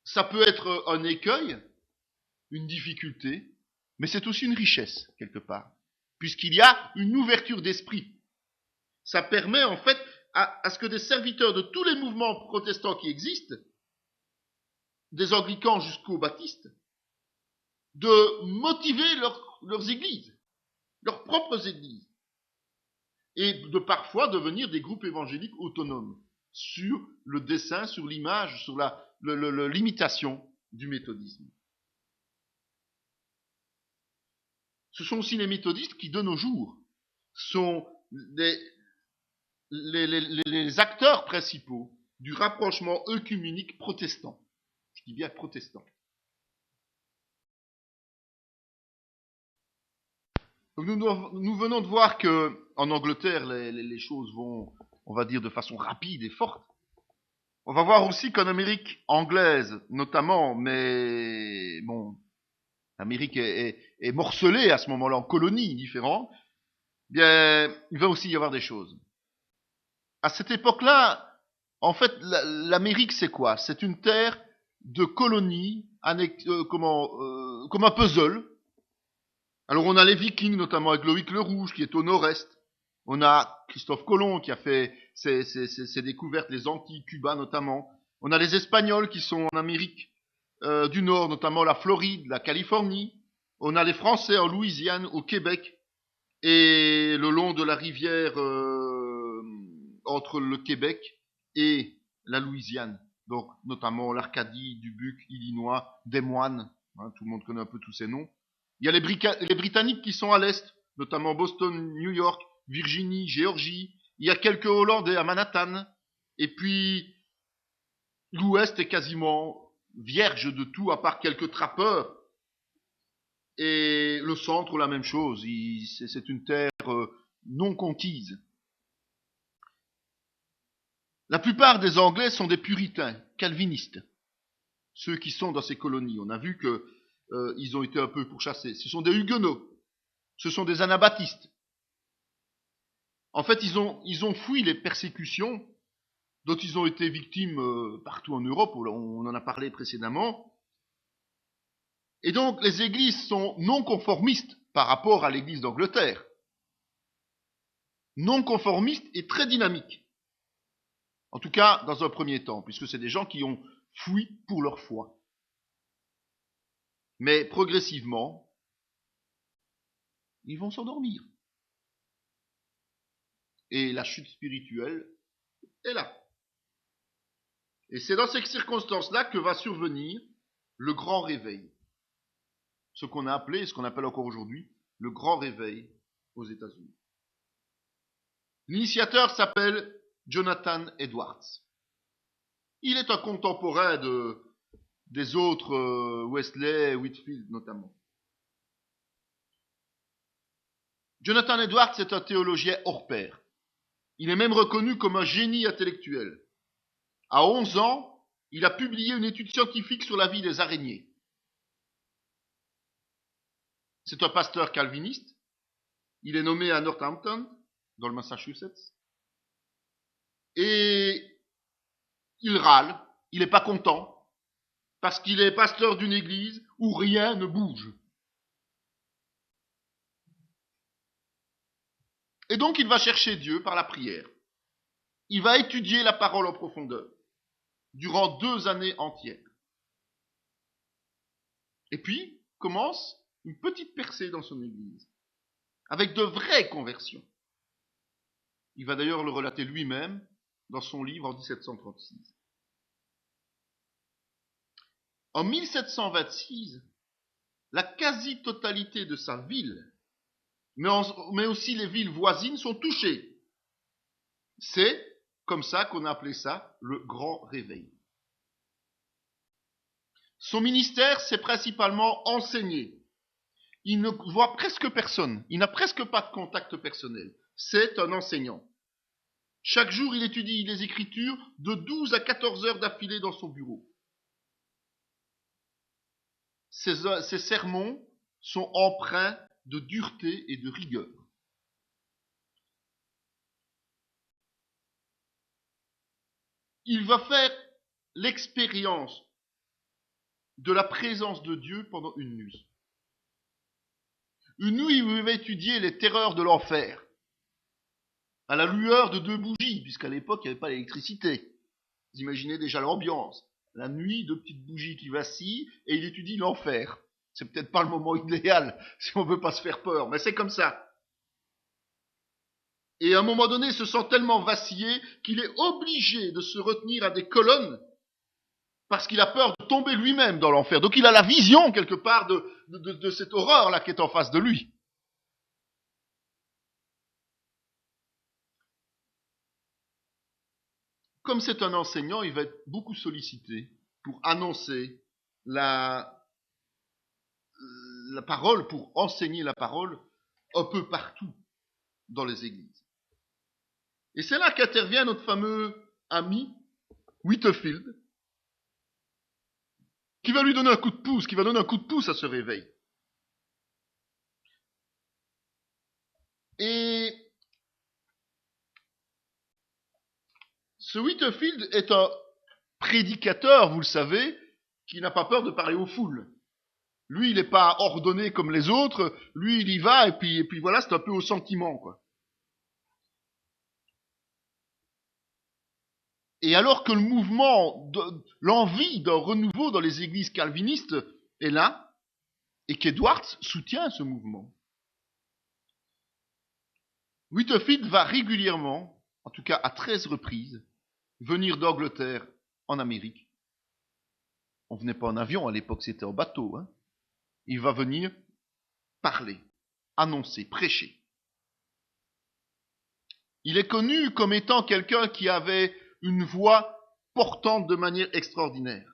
Ça peut être un écueil, une difficulté, mais c'est aussi une richesse, quelque part, puisqu'il y a une ouverture d'esprit. Ça permet en fait à ce que des serviteurs de tous les mouvements protestants qui existent, des anglicans jusqu'aux baptistes, de motiver leurs églises, leurs propres églises, et de parfois devenir des groupes évangéliques autonomes sur le dessin, sur l'image, sur l'imitation du méthodisme. Ce sont aussi les méthodistes qui, de nos jours, sont les acteurs principaux du rapprochement œcuménique protestant. Je dis bien protestant. Donc nous venons de voir que en Angleterre, les choses vont, on va dire, de façon rapide et forte. On va voir aussi qu'en Amérique anglaise, notamment, mais bon, l'Amérique est morcelée à ce moment-là en colonies différentes, bien, il va aussi y avoir des choses. À cette époque-là, en fait, l'Amérique, c'est quoi? C'est une terre de colonies, comme un puzzle. Alors on a les Vikings, notamment avec Loïc le Rouge, qui est au nord-est. On a Christophe Colomb, qui a fait ses découvertes, les Antilles, Cuba notamment. On a les Espagnols, qui sont en Amérique du Nord, notamment la Floride, la Californie. On a les Français en Louisiane, au Québec, et le long de la rivière entre le Québec et la Louisiane. Donc notamment l'Arcadie, Dubuque, Illinois, Des Moines, hein, tout le monde connaît un peu tous ces noms. Il y a les Britanniques qui sont à l'est, notamment Boston, New York, Virginie, Géorgie. Il y a quelques Hollandais à Manhattan. Et puis, l'Ouest est quasiment vierge de tout, à part quelques trappeurs. Et le centre, la même chose. C'est une terre non conquise. La plupart des Anglais sont des puritains, calvinistes. Ceux qui sont dans ces colonies. On a vu que ils ont été un peu pourchassés. Ce sont des huguenots. Ce sont des anabaptistes. En fait, ils ont fui les persécutions dont ils ont été victimes partout en Europe. On en a parlé précédemment. Et donc, les églises sont non conformistes par rapport à l'église d'Angleterre. Non conformistes et très dynamiques. En tout cas, dans un premier temps, puisque c'est des gens qui ont fui pour leur foi. Mais progressivement, ils vont s'endormir. Et la chute spirituelle est là. Et c'est dans ces circonstances-là que va survenir le grand réveil. Ce qu'on a appelé, ce qu'on appelle encore aujourd'hui, le grand réveil aux États-Unis. L'initiateur s'appelle Jonathan Edwards. Il est un contemporain des autres, Wesley, Whitefield notamment. Jonathan Edwards est un théologien hors pair. Il est même reconnu comme un génie intellectuel. À 11 ans, il a publié une étude scientifique sur la vie des araignées. C'est un pasteur calviniste. Il est nommé à Northampton, dans le Massachusetts. Et il râle, il n'est pas content, parce qu'il est pasteur d'une église où rien ne bouge. Et donc il va chercher Dieu par la prière. Il va étudier la parole en profondeur, durant 2 années entières. Et puis commence une petite percée dans son église, avec de vraies conversions. Il va d'ailleurs le relater lui-même dans son livre en 1736. En 1726, la quasi-totalité de sa ville, mais aussi les villes voisines, sont touchées. C'est comme ça qu'on a appelé ça le grand réveil. Son ministère, c'est principalement enseigner. Il ne voit presque personne, il n'a presque pas de contact personnel. C'est un enseignant. Chaque jour, il étudie les Écritures de 12 à 14 heures d'affilée dans son bureau. Ses sermons sont empreints de dureté et de rigueur. Il va faire l'expérience de la présence de Dieu pendant une nuit. Une nuit où il va étudier les terreurs de l'enfer, à la lueur de 2 bougies, puisqu'à l'époque, il n'y avait pas l'électricité. Vous imaginez déjà l'ambiance. La nuit, 2 petites bougies qui vacillent, et il étudie l'enfer. C'est peut-être pas le moment idéal, si on veut pas se faire peur, mais c'est comme ça. Et à un moment donné, il se sent tellement vacillé qu'il est obligé de se retenir à des colonnes, parce qu'il a peur de tomber lui-même dans l'enfer. Donc il a la vision, quelque part, de cette horreur-là qui est en face de lui. Comme c'est un enseignant, il va être beaucoup sollicité pour annoncer la parole, pour enseigner la parole un peu partout dans les églises. Et c'est là qu'intervient notre fameux ami Whitefield, qui va lui donner un coup de pouce, qui va donner un coup de pouce à ce réveil. Et ce Whitefield est un prédicateur, vous le savez, qui n'a pas peur de parler aux foules. Lui, il n'est pas ordonné comme les autres, lui, il y va, et puis voilà, c'est un peu au sentiment, quoi. Et alors que le mouvement, l'envie d'un renouveau dans les églises calvinistes est là, et qu'Edwards soutient ce mouvement. Whitefield va régulièrement, en tout cas à 13 reprises, venir d'Angleterre en Amérique. On venait pas en avion, à l'époque c'était en bateau. Hein. Il va venir parler, annoncer, prêcher. Il est connu comme étant quelqu'un qui avait une voix portante de manière extraordinaire.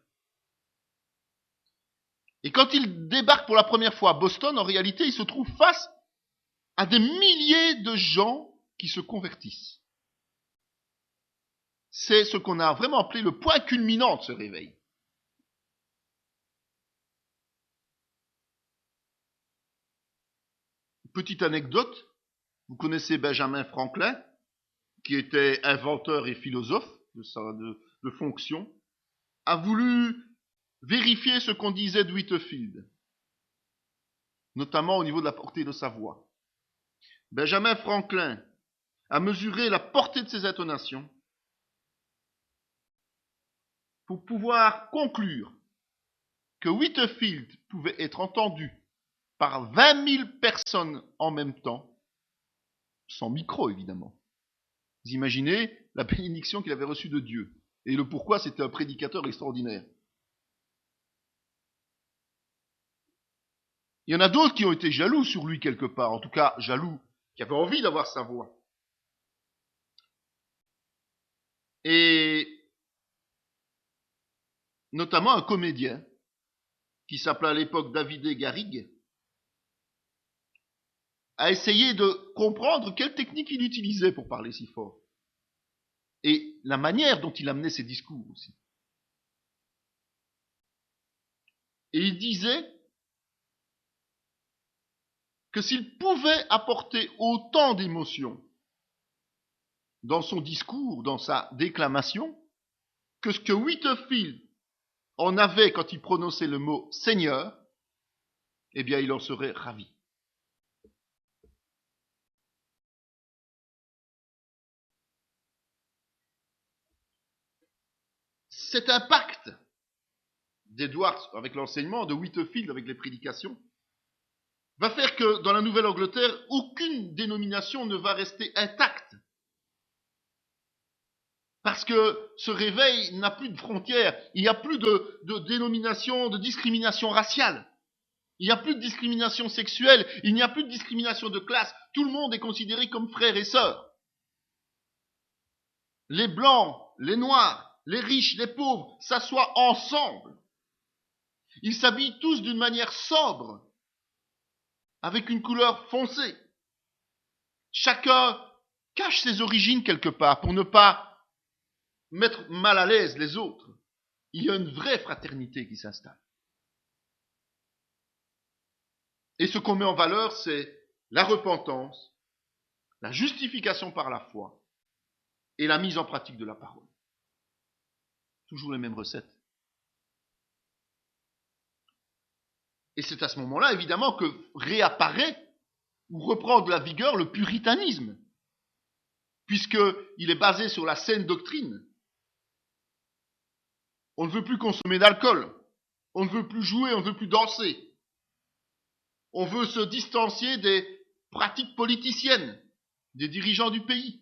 Et quand il débarque pour la première fois à Boston, en réalité, il se trouve face à des milliers de gens qui se convertissent. C'est ce qu'on a vraiment appelé le point culminant de ce réveil. Petite anecdote, vous connaissez Benjamin Franklin, qui était inventeur et philosophe de fonction, a voulu vérifier ce qu'on disait de Whitefield, notamment au niveau de la portée de sa voix. Benjamin Franklin a mesuré la portée de ses intonations pour pouvoir conclure que Whitefield pouvait être entendu par 20 000 personnes en même temps, sans micro évidemment. Vous imaginez la bénédiction qu'il avait reçue de Dieu. Et le pourquoi, c'était un prédicateur extraordinaire. Il y en a d'autres qui ont été jaloux sur lui quelque part, en tout cas jaloux, qui avaient envie d'avoir sa voix. Et notamment un comédien qui s'appelait à l'époque David Garrigue, a essayé de comprendre quelle technique il utilisait pour parler si fort. Et la manière dont il amenait ses discours aussi. Et il disait que s'il pouvait apporter autant d'émotions dans son discours, dans sa déclamation, que ce que Whitefield en avait quand il prononçait le mot Seigneur, eh bien il en serait ravi. Cet impact d'Edwards avec l'enseignement, de Whitefield avec les prédications, va faire que dans la Nouvelle-Angleterre, aucune dénomination ne va rester intacte. Parce que ce réveil n'a plus de frontières, il n'y a plus de dénomination, de discrimination raciale. Il n'y a plus de discrimination sexuelle, il n'y a plus de discrimination de classe. Tout le monde est considéré comme frère et sœur. Les blancs, les noirs, les riches, les pauvres s'assoient ensemble. Ils s'habillent tous d'une manière sobre, avec une couleur foncée. Chacun cache ses origines quelque part pour ne pas mettre mal à l'aise les autres. Il y a une vraie fraternité qui s'installe. Et ce qu'on met en valeur, c'est la repentance, la justification par la foi et la mise en pratique de la parole. Toujours les mêmes recettes. Et c'est à ce moment-là, évidemment, que réapparaît ou reprend de la vigueur le puritanisme, puisqu'il est basé sur la saine doctrine. On ne veut plus consommer d'alcool, on ne veut plus jouer, on ne veut plus danser. On veut se distancier des pratiques politiciennes, des dirigeants du pays.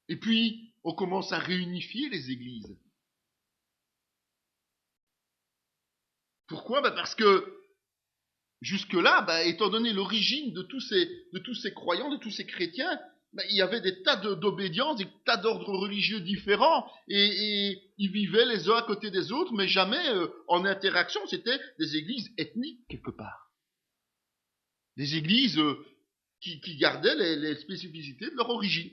Et puis, on commence à réunifier les églises. Pourquoi ? Parce que jusque-là, étant donné l'origine de tous ces croyants, de tous ces chrétiens, il y avait des tas d'obédiences, des tas d'ordres religieux différents, et ils vivaient les uns à côté des autres, mais jamais en interaction. C'était des églises ethniques quelque part. Des églises qui gardaient les spécificités de leur origine.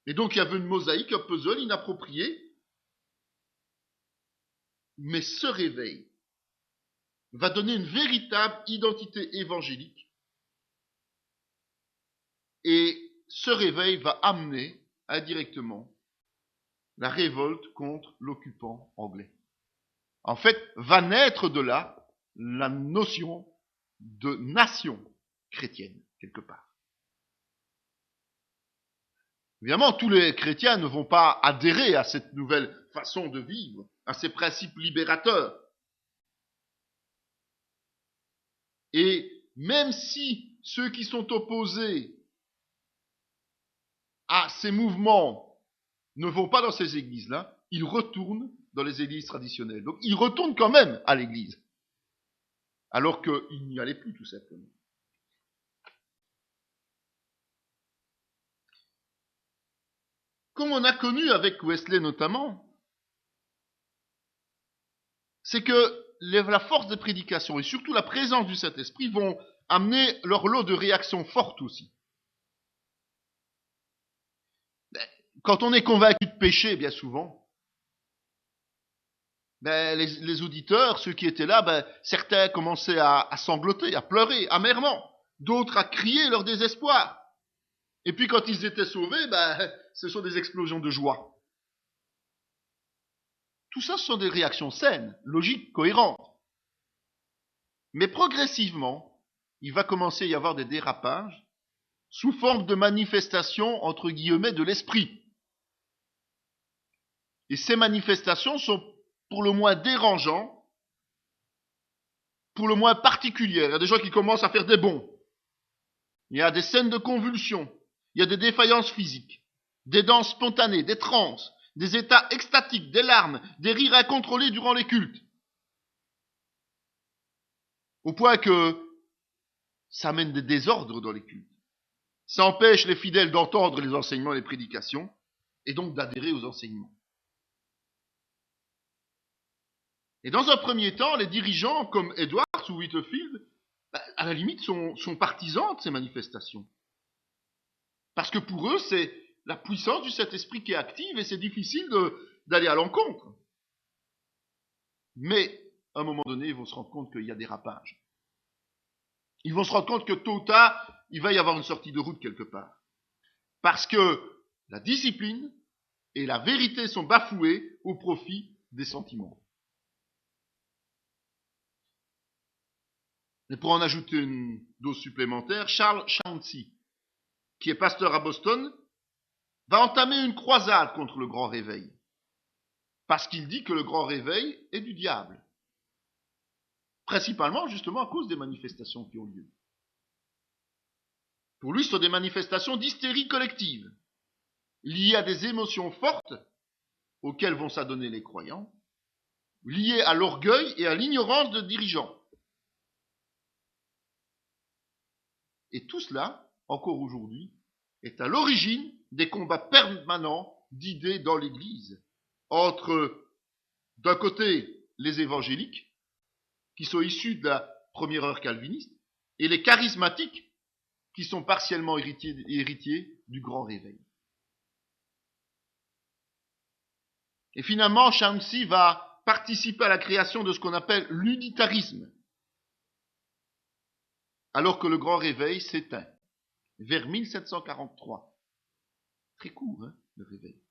Et donc il y avait une mosaïque, un puzzle inapproprié. Mais ce réveil va donner une véritable identité évangélique. Et ce réveil va amener indirectement la révolte contre l'occupant anglais. En fait, va naître de là la notion de nation chrétienne, quelque part. Évidemment, tous les chrétiens ne vont pas adhérer à cette nouvelle façon de vivre, à ces principes libérateurs. Et même si ceux qui sont opposés à ces mouvements ne vont pas dans ces églises-là, ils retournent dans les églises traditionnelles. Donc ils retournent quand même à l'église, alors qu'ils n'y allaient plus tout simplement. comme on a connu avec Wesley notamment, c'est que la force des prédications et surtout la présence du Saint-Esprit vont amener leur lot de réactions fortes aussi. Quand on est convaincu de péché, bien souvent, les auditeurs, ceux qui étaient là, certains commençaient à sangloter, à pleurer amèrement, d'autres à crier leur désespoir. Et puis quand ils étaient sauvés, ce sont des explosions de joie. Tout ça, ce sont des réactions saines, logiques, cohérentes. Mais progressivement, il va commencer à y avoir des dérapages sous forme de manifestations, entre guillemets, de l'esprit. Et ces manifestations sont pour le moins dérangeantes, pour le moins particulières. Il y a des gens qui commencent à faire des bonds. Il y a des scènes de convulsions. Il y a des défaillances physiques, des danses spontanées, des transes, des états extatiques, des larmes, des rires incontrôlés durant les cultes. Au point que ça amène des désordres dans les cultes. Ça empêche les fidèles d'entendre les enseignements et les prédications, et donc d'adhérer aux enseignements. Et dans un premier temps, les dirigeants comme Edwards ou Whitefield, à la limite, sont partisans de ces manifestations. Parce que pour eux, c'est la puissance du Saint-Esprit qui est active et c'est difficile d'aller à l'encontre. Mais, à un moment donné, ils vont se rendre compte qu'il y a des rapages. Ils vont se rendre compte que tôt ou tard, il va y avoir une sortie de route quelque part. Parce que la discipline et la vérité sont bafouées au profit des sentiments. Et pour en ajouter une dose supplémentaire, Charles Chauncy, qui est pasteur à Boston, va entamer une croisade contre le grand réveil. Parce qu'il dit que le grand réveil est du diable. Principalement, justement, à cause des manifestations qui ont lieu. Pour lui, ce sont des manifestations d'hystérie collective, liées à des émotions fortes auxquelles vont s'adonner les croyants, liées à l'orgueil et à l'ignorance de dirigeants. Et tout cela, encore aujourd'hui, est à l'origine des combats permanents d'idées dans l'Église, entre, d'un côté, les évangéliques, qui sont issus de la première heure calviniste, et les charismatiques, qui sont partiellement héritiers du grand réveil. Et finalement, Chauncy va participer à la création de ce qu'on appelle l'unitarisme, alors que le grand réveil s'éteint, vers 1743. Très court, le réveil.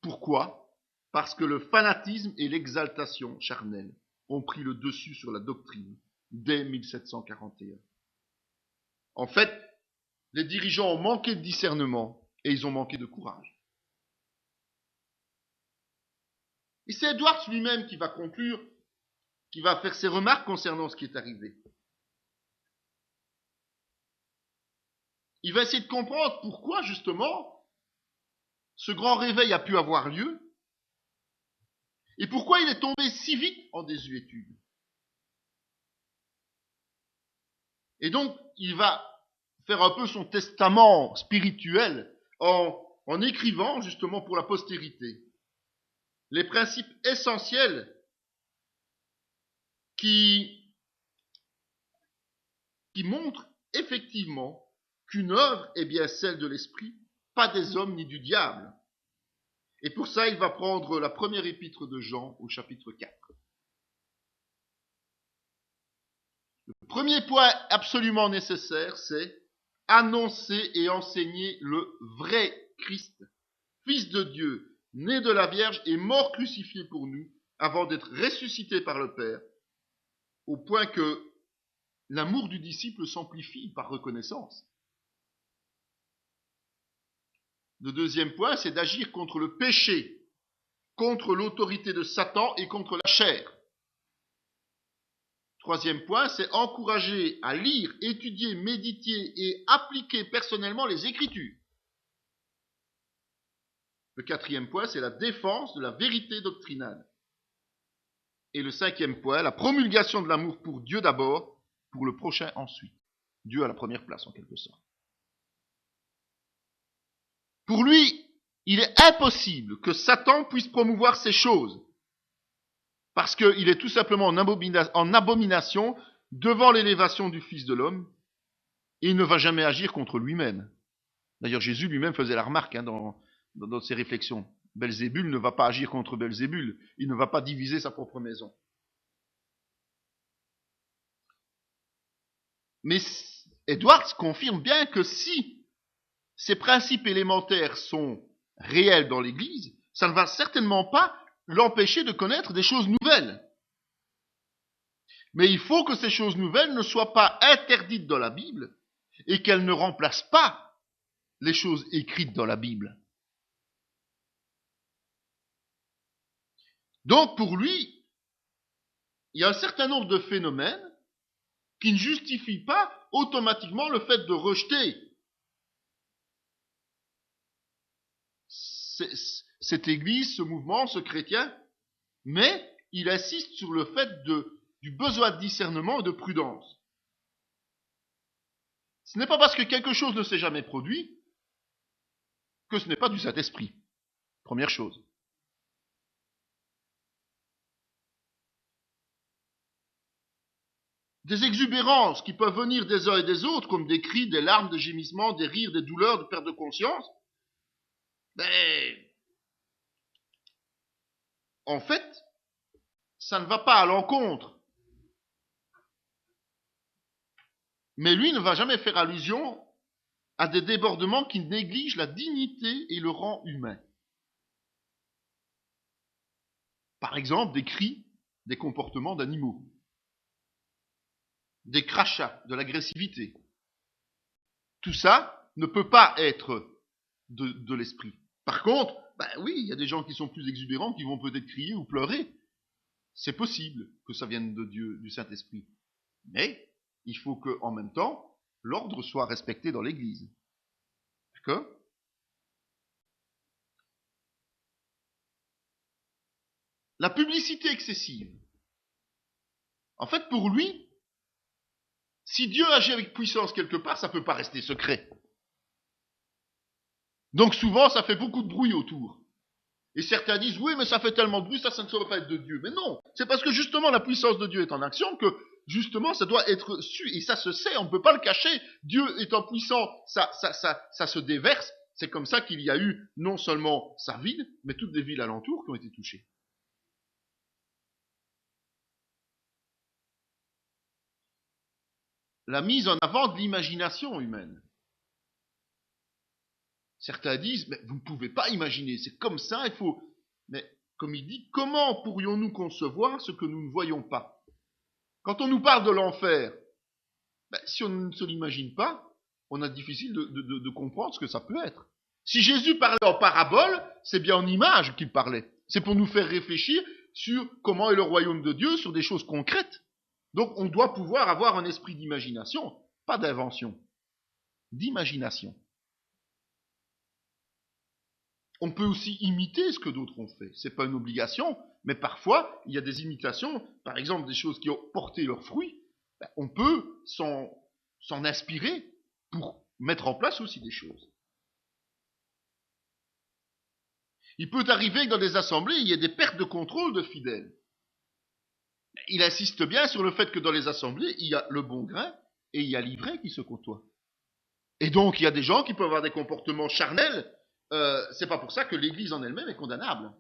Pourquoi ? Parce que le fanatisme et l'exaltation charnelle ont pris le dessus sur la doctrine dès 1741. En fait, les dirigeants ont manqué de discernement et ils ont manqué de courage. Et c'est Edwards lui-même qui va conclure, qui va faire ses remarques concernant ce qui est arrivé. Il va essayer de comprendre pourquoi, justement, ce grand réveil a pu avoir lieu et pourquoi il est tombé si vite en désuétude. Et donc, il va faire un peu son testament spirituel en écrivant, justement, pour la postérité, les principes essentiels qui montrent effectivement qu'une œuvre est bien celle de l'esprit, pas des hommes ni du diable. Et pour ça, il va prendre la première épître de Jean au chapitre 4. Le premier point absolument nécessaire, c'est annoncer et enseigner le vrai Christ, Fils de Dieu, né de la Vierge et mort crucifié pour nous, avant d'être ressuscité par le Père, au point que l'amour du disciple s'amplifie par reconnaissance. Le deuxième point, c'est d'agir contre le péché, contre l'autorité de Satan et contre la chair. Troisième point, c'est encourager à lire, étudier, méditer et appliquer personnellement les Écritures. Le quatrième point, c'est la défense de la vérité doctrinale. Et le cinquième point, la promulgation de l'amour pour Dieu d'abord, pour le prochain ensuite. Dieu à la première place en quelque sorte. Pour lui, il est impossible que Satan puisse promouvoir ces choses. Parce qu'il est tout simplement en abomination devant l'élévation du Fils de l'homme, et il ne va jamais agir contre lui-même. D'ailleurs, Jésus lui-même faisait la remarque dans ses réflexions. Belzébul ne va pas agir contre Belzébul, il ne va pas diviser sa propre maison. Mais Edwards confirme bien que si ces principes élémentaires sont réels dans l'Église, ça ne va certainement pas l'empêcher de connaître des choses nouvelles. Mais il faut que ces choses nouvelles ne soient pas interdites dans la Bible et qu'elles ne remplacent pas les choses écrites dans la Bible. Donc pour lui, il y a un certain nombre de phénomènes qui ne justifient pas automatiquement le fait de rejeter cette Église, ce mouvement, ce chrétien, mais il insiste sur le fait du besoin de discernement et de prudence. Ce n'est pas parce que quelque chose ne s'est jamais produit que ce n'est pas du Saint-Esprit. Première chose. Des exubérances qui peuvent venir des uns et des autres, comme des cris, des larmes, des gémissements, des rires, des douleurs, de perte de conscience, en fait, ça ne va pas à l'encontre. Mais lui ne va jamais faire allusion à des débordements qui négligent la dignité et le rang humain. Par exemple, des cris, des comportements d'animaux, des crachats, de l'agressivité. Tout ça ne peut pas être de l'esprit. Par contre, oui, il y a des gens qui sont plus exubérants, qui vont peut-être crier ou pleurer. C'est possible que ça vienne de Dieu, du Saint-Esprit. Mais il faut qu'en même temps, l'ordre soit respecté dans l'Église. D'accord ? La publicité excessive. En fait, pour lui, si Dieu agit avec puissance quelque part, ça ne peut pas rester secret. Donc souvent, ça fait beaucoup de bruit autour. Et certains disent, oui, mais ça fait tellement de bruit, ça ne saurait pas être de Dieu. Mais non, c'est parce que justement la puissance de Dieu est en action que justement ça doit être su. Et ça se sait, on ne peut pas le cacher. Dieu étant puissant, ça se déverse. C'est comme ça qu'il y a eu non seulement sa ville, mais toutes les villes alentours qui ont été touchées. La mise en avant de l'imagination humaine. Certains disent, mais vous ne pouvez pas imaginer, c'est comme ça, il faut... Mais comme il dit, comment pourrions-nous concevoir ce que nous ne voyons pas? Quand on nous parle de l'enfer, si on ne se l'imagine pas, on a difficile de comprendre ce que ça peut être. Si Jésus parlait en parabole, c'est bien en image qu'il parlait. C'est pour nous faire réfléchir sur comment est le royaume de Dieu, sur des choses concrètes. Donc on doit pouvoir avoir un esprit d'imagination, pas d'invention, d'imagination. On peut aussi imiter ce que d'autres ont fait. C'est pas une obligation, mais parfois, il y a des imitations, par exemple des choses qui ont porté leurs fruits. On peut s'en inspirer pour mettre en place aussi des choses. Il peut arriver que dans des assemblées, il y ait des pertes de contrôle de fidèles. Il insiste bien sur le fait que dans les assemblées, il y a le bon grain et il y a l'ivraie qui se côtoient. Et donc, il y a des gens qui peuvent avoir des comportements charnels. C'est pas pour ça que l'Église en elle-même est condamnable.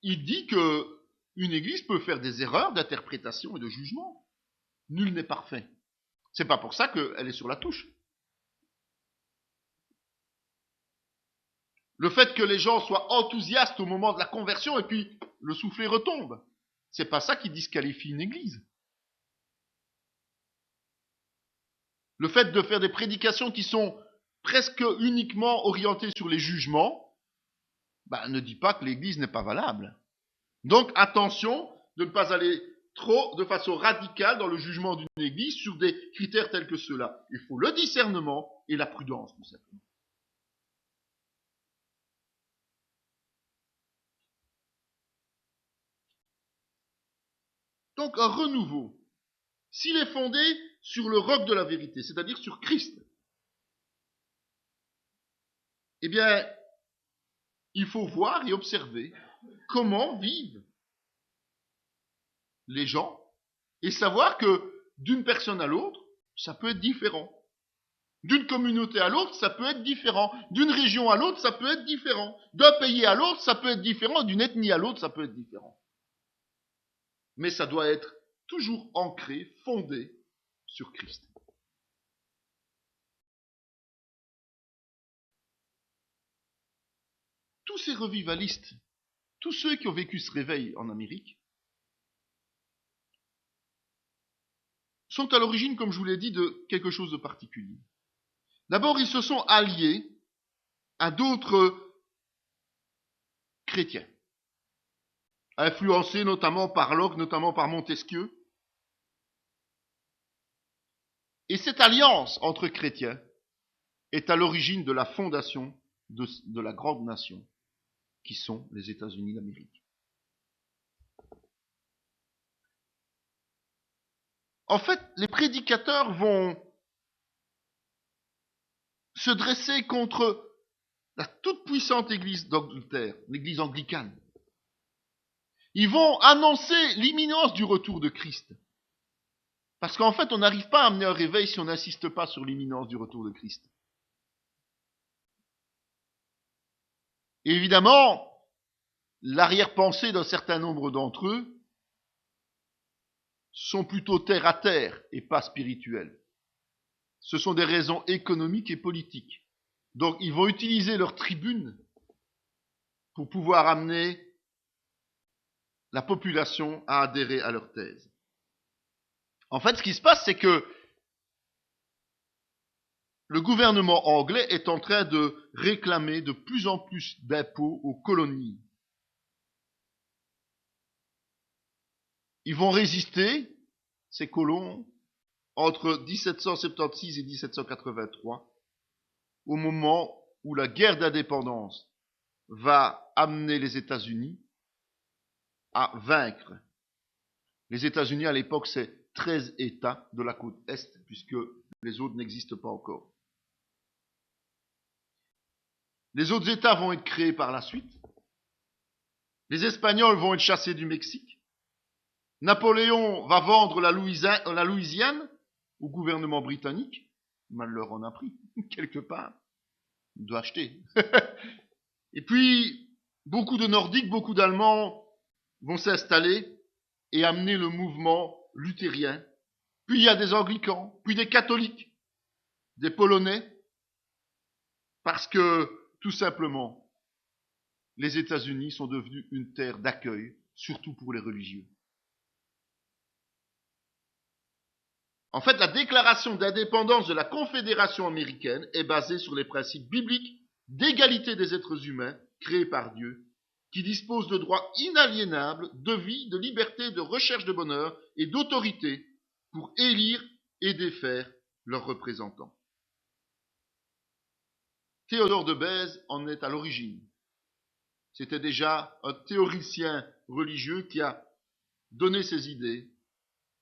Il dit que une Église peut faire des erreurs d'interprétation et de jugement. Nul n'est parfait. C'est pas pour ça qu'elle est sur la touche. Le fait que les gens soient enthousiastes au moment de la conversion et puis le soufflet retombe, c'est pas ça qui disqualifie une Église. Le fait de faire des prédications qui sont presque uniquement orientées sur les jugements, ne dit pas que l'Église n'est pas valable. Donc attention de ne pas aller trop de façon radicale dans le jugement d'une Église sur des critères tels que ceux-là. Il faut le discernement et la prudence, tout simplement. Donc un renouveau, s'il est fondé sur le roc de la vérité, c'est-à-dire sur Christ, eh bien, il faut voir et observer comment vivent les gens et savoir que d'une personne à l'autre, ça peut être différent. D'une communauté à l'autre, ça peut être différent. D'une région à l'autre, ça peut être différent. D'un pays à l'autre, ça peut être différent. D'une ethnie à l'autre, ça peut être différent. Mais ça doit être toujours ancré, fondé sur Christ. Tous ces revivalistes, tous ceux qui ont vécu ce réveil en Amérique, sont à l'origine, comme je vous l'ai dit, de quelque chose de particulier. D'abord, ils se sont alliés à d'autres chrétiens, influencés notamment par Locke, notamment par Montesquieu. Et cette alliance entre chrétiens est à l'origine de la fondation de la grande nation qui sont les États-Unis d'Amérique. En fait, les prédicateurs vont se dresser contre la toute-puissante Église d'Angleterre, l'Église anglicane. Ils vont annoncer l'imminence du retour de Christ. Parce qu'en fait, on n'arrive pas à amener un réveil si on n'insiste pas sur l'imminence du retour de Christ. Et évidemment, l'arrière-pensée d'un certain nombre d'entre eux sont plutôt terre à terre et pas spirituelles. Ce sont des raisons économiques et politiques. Donc, ils vont utiliser leur tribune pour pouvoir amener la population à adhérer à leur thèse. En fait, ce qui se passe, c'est que le gouvernement anglais est en train de réclamer de plus en plus d'impôts aux colonies. Ils vont résister, ces colons, entre 1776 et 1783, au moment où la guerre d'indépendance va amener les États-Unis à vaincre. Les États-Unis, à l'époque, c'est 13 États de la côte Est, puisque les autres n'existent pas encore. Les autres États vont être créés par la suite. Les Espagnols vont être chassés du Mexique. Napoléon va vendre la Louisiane au gouvernement britannique. Mal leur en a pris, quelque part. Il doit acheter. Et puis, beaucoup de Nordiques, beaucoup d'Allemands vont s'installer et amener le mouvement luthérien. Puis il y a des anglicans, puis des catholiques, des polonais, parce que, tout simplement, les États-Unis sont devenus une terre d'accueil, surtout pour les religieux. En fait, la déclaration d'indépendance de la Confédération américaine est basée sur les principes bibliques d'égalité des êtres humains créés par Dieu, qui disposent de droits inaliénables de vie, de liberté, de recherche de bonheur et d'autorité pour élire et défaire leurs représentants. Théodore de Bèze en est à l'origine. C'était déjà un théoricien religieux qui a donné ses idées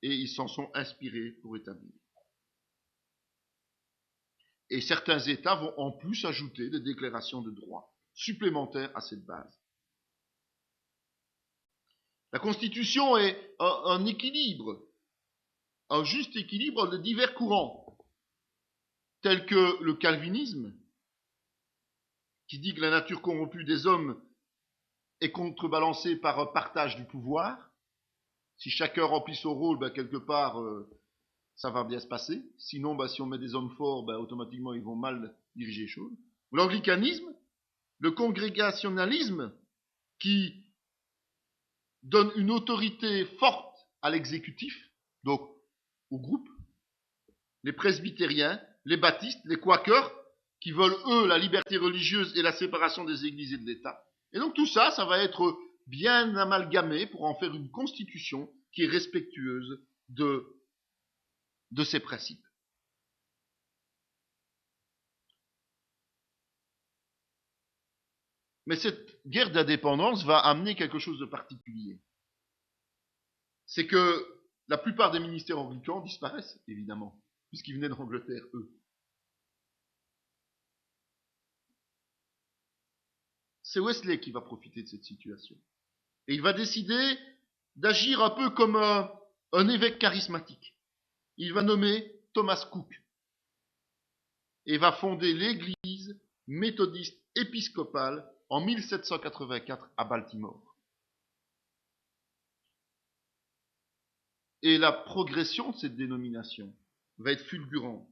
et ils s'en sont inspirés pour établir. Et certains États vont en plus ajouter des déclarations de droits supplémentaires à cette base. La Constitution est un équilibre, un juste équilibre de divers courants, tels que le calvinisme, qui dit que la nature corrompue des hommes est contrebalancée par un partage du pouvoir. Si chacun remplit son rôle, quelque part, ça va bien se passer. Sinon, si on met des hommes forts, automatiquement, ils vont mal diriger les choses. L'anglicanisme, le congrégationalisme, qui donne une autorité forte à l'exécutif, donc au groupe. Les presbytériens, les baptistes, les quakers, qui veulent, eux, la liberté religieuse et la séparation des églises et de l'État. Et donc tout ça, ça va être bien amalgamé pour en faire une constitution qui est respectueuse de ces principes. Mais cette guerre d'indépendance va amener quelque chose de particulier. C'est que la plupart des ministères anglicans disparaissent, évidemment, puisqu'ils venaient d'Angleterre, eux. C'est Wesley qui va profiter de cette situation. Et il va décider d'agir un peu comme un évêque charismatique. Il va nommer Thomas Cook et va fonder l'église méthodiste épiscopale en 1784 à Baltimore. Et la progression de cette dénomination va être fulgurante.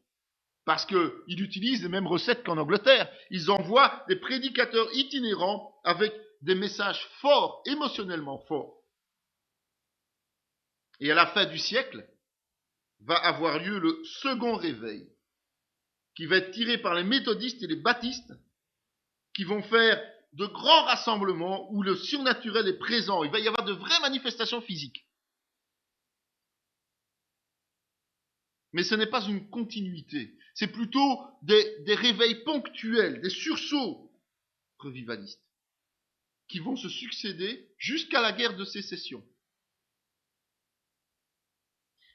Parce qu'ils utilisent les mêmes recettes qu'en Angleterre. Ils envoient des prédicateurs itinérants avec des messages forts, émotionnellement forts. Et à la fin du siècle, va avoir lieu le second réveil, qui va être tiré par les méthodistes et les baptistes, qui vont faire de grands rassemblements où le surnaturel est présent. Il va y avoir de vraies manifestations physiques. Mais ce n'est pas une continuité. C'est plutôt des réveils ponctuels, des sursauts revivalistes, qui vont se succéder jusqu'à la guerre de sécession.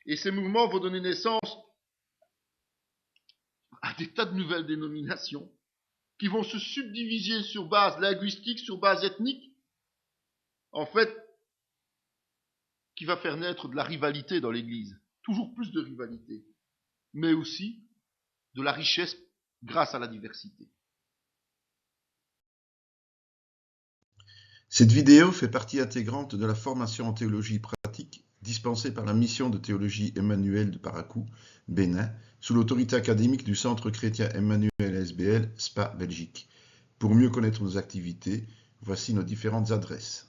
Et ces mouvements vont donner naissance à des tas de nouvelles dénominations qui vont se subdiviser sur base linguistique, sur base ethnique. En fait, qui va faire naître de la rivalité dans l'Église. Toujours plus de rivalité. Mais aussi de la richesse grâce à la diversité. Cette vidéo fait partie intégrante de la formation en théologie pratique dispensée par la mission de théologie Emmanuel de Parakou, Bénin, sous l'autorité académique du Centre chrétien Emmanuel SBL, Spa, Belgique. Pour mieux connaître nos activités, voici nos différentes adresses.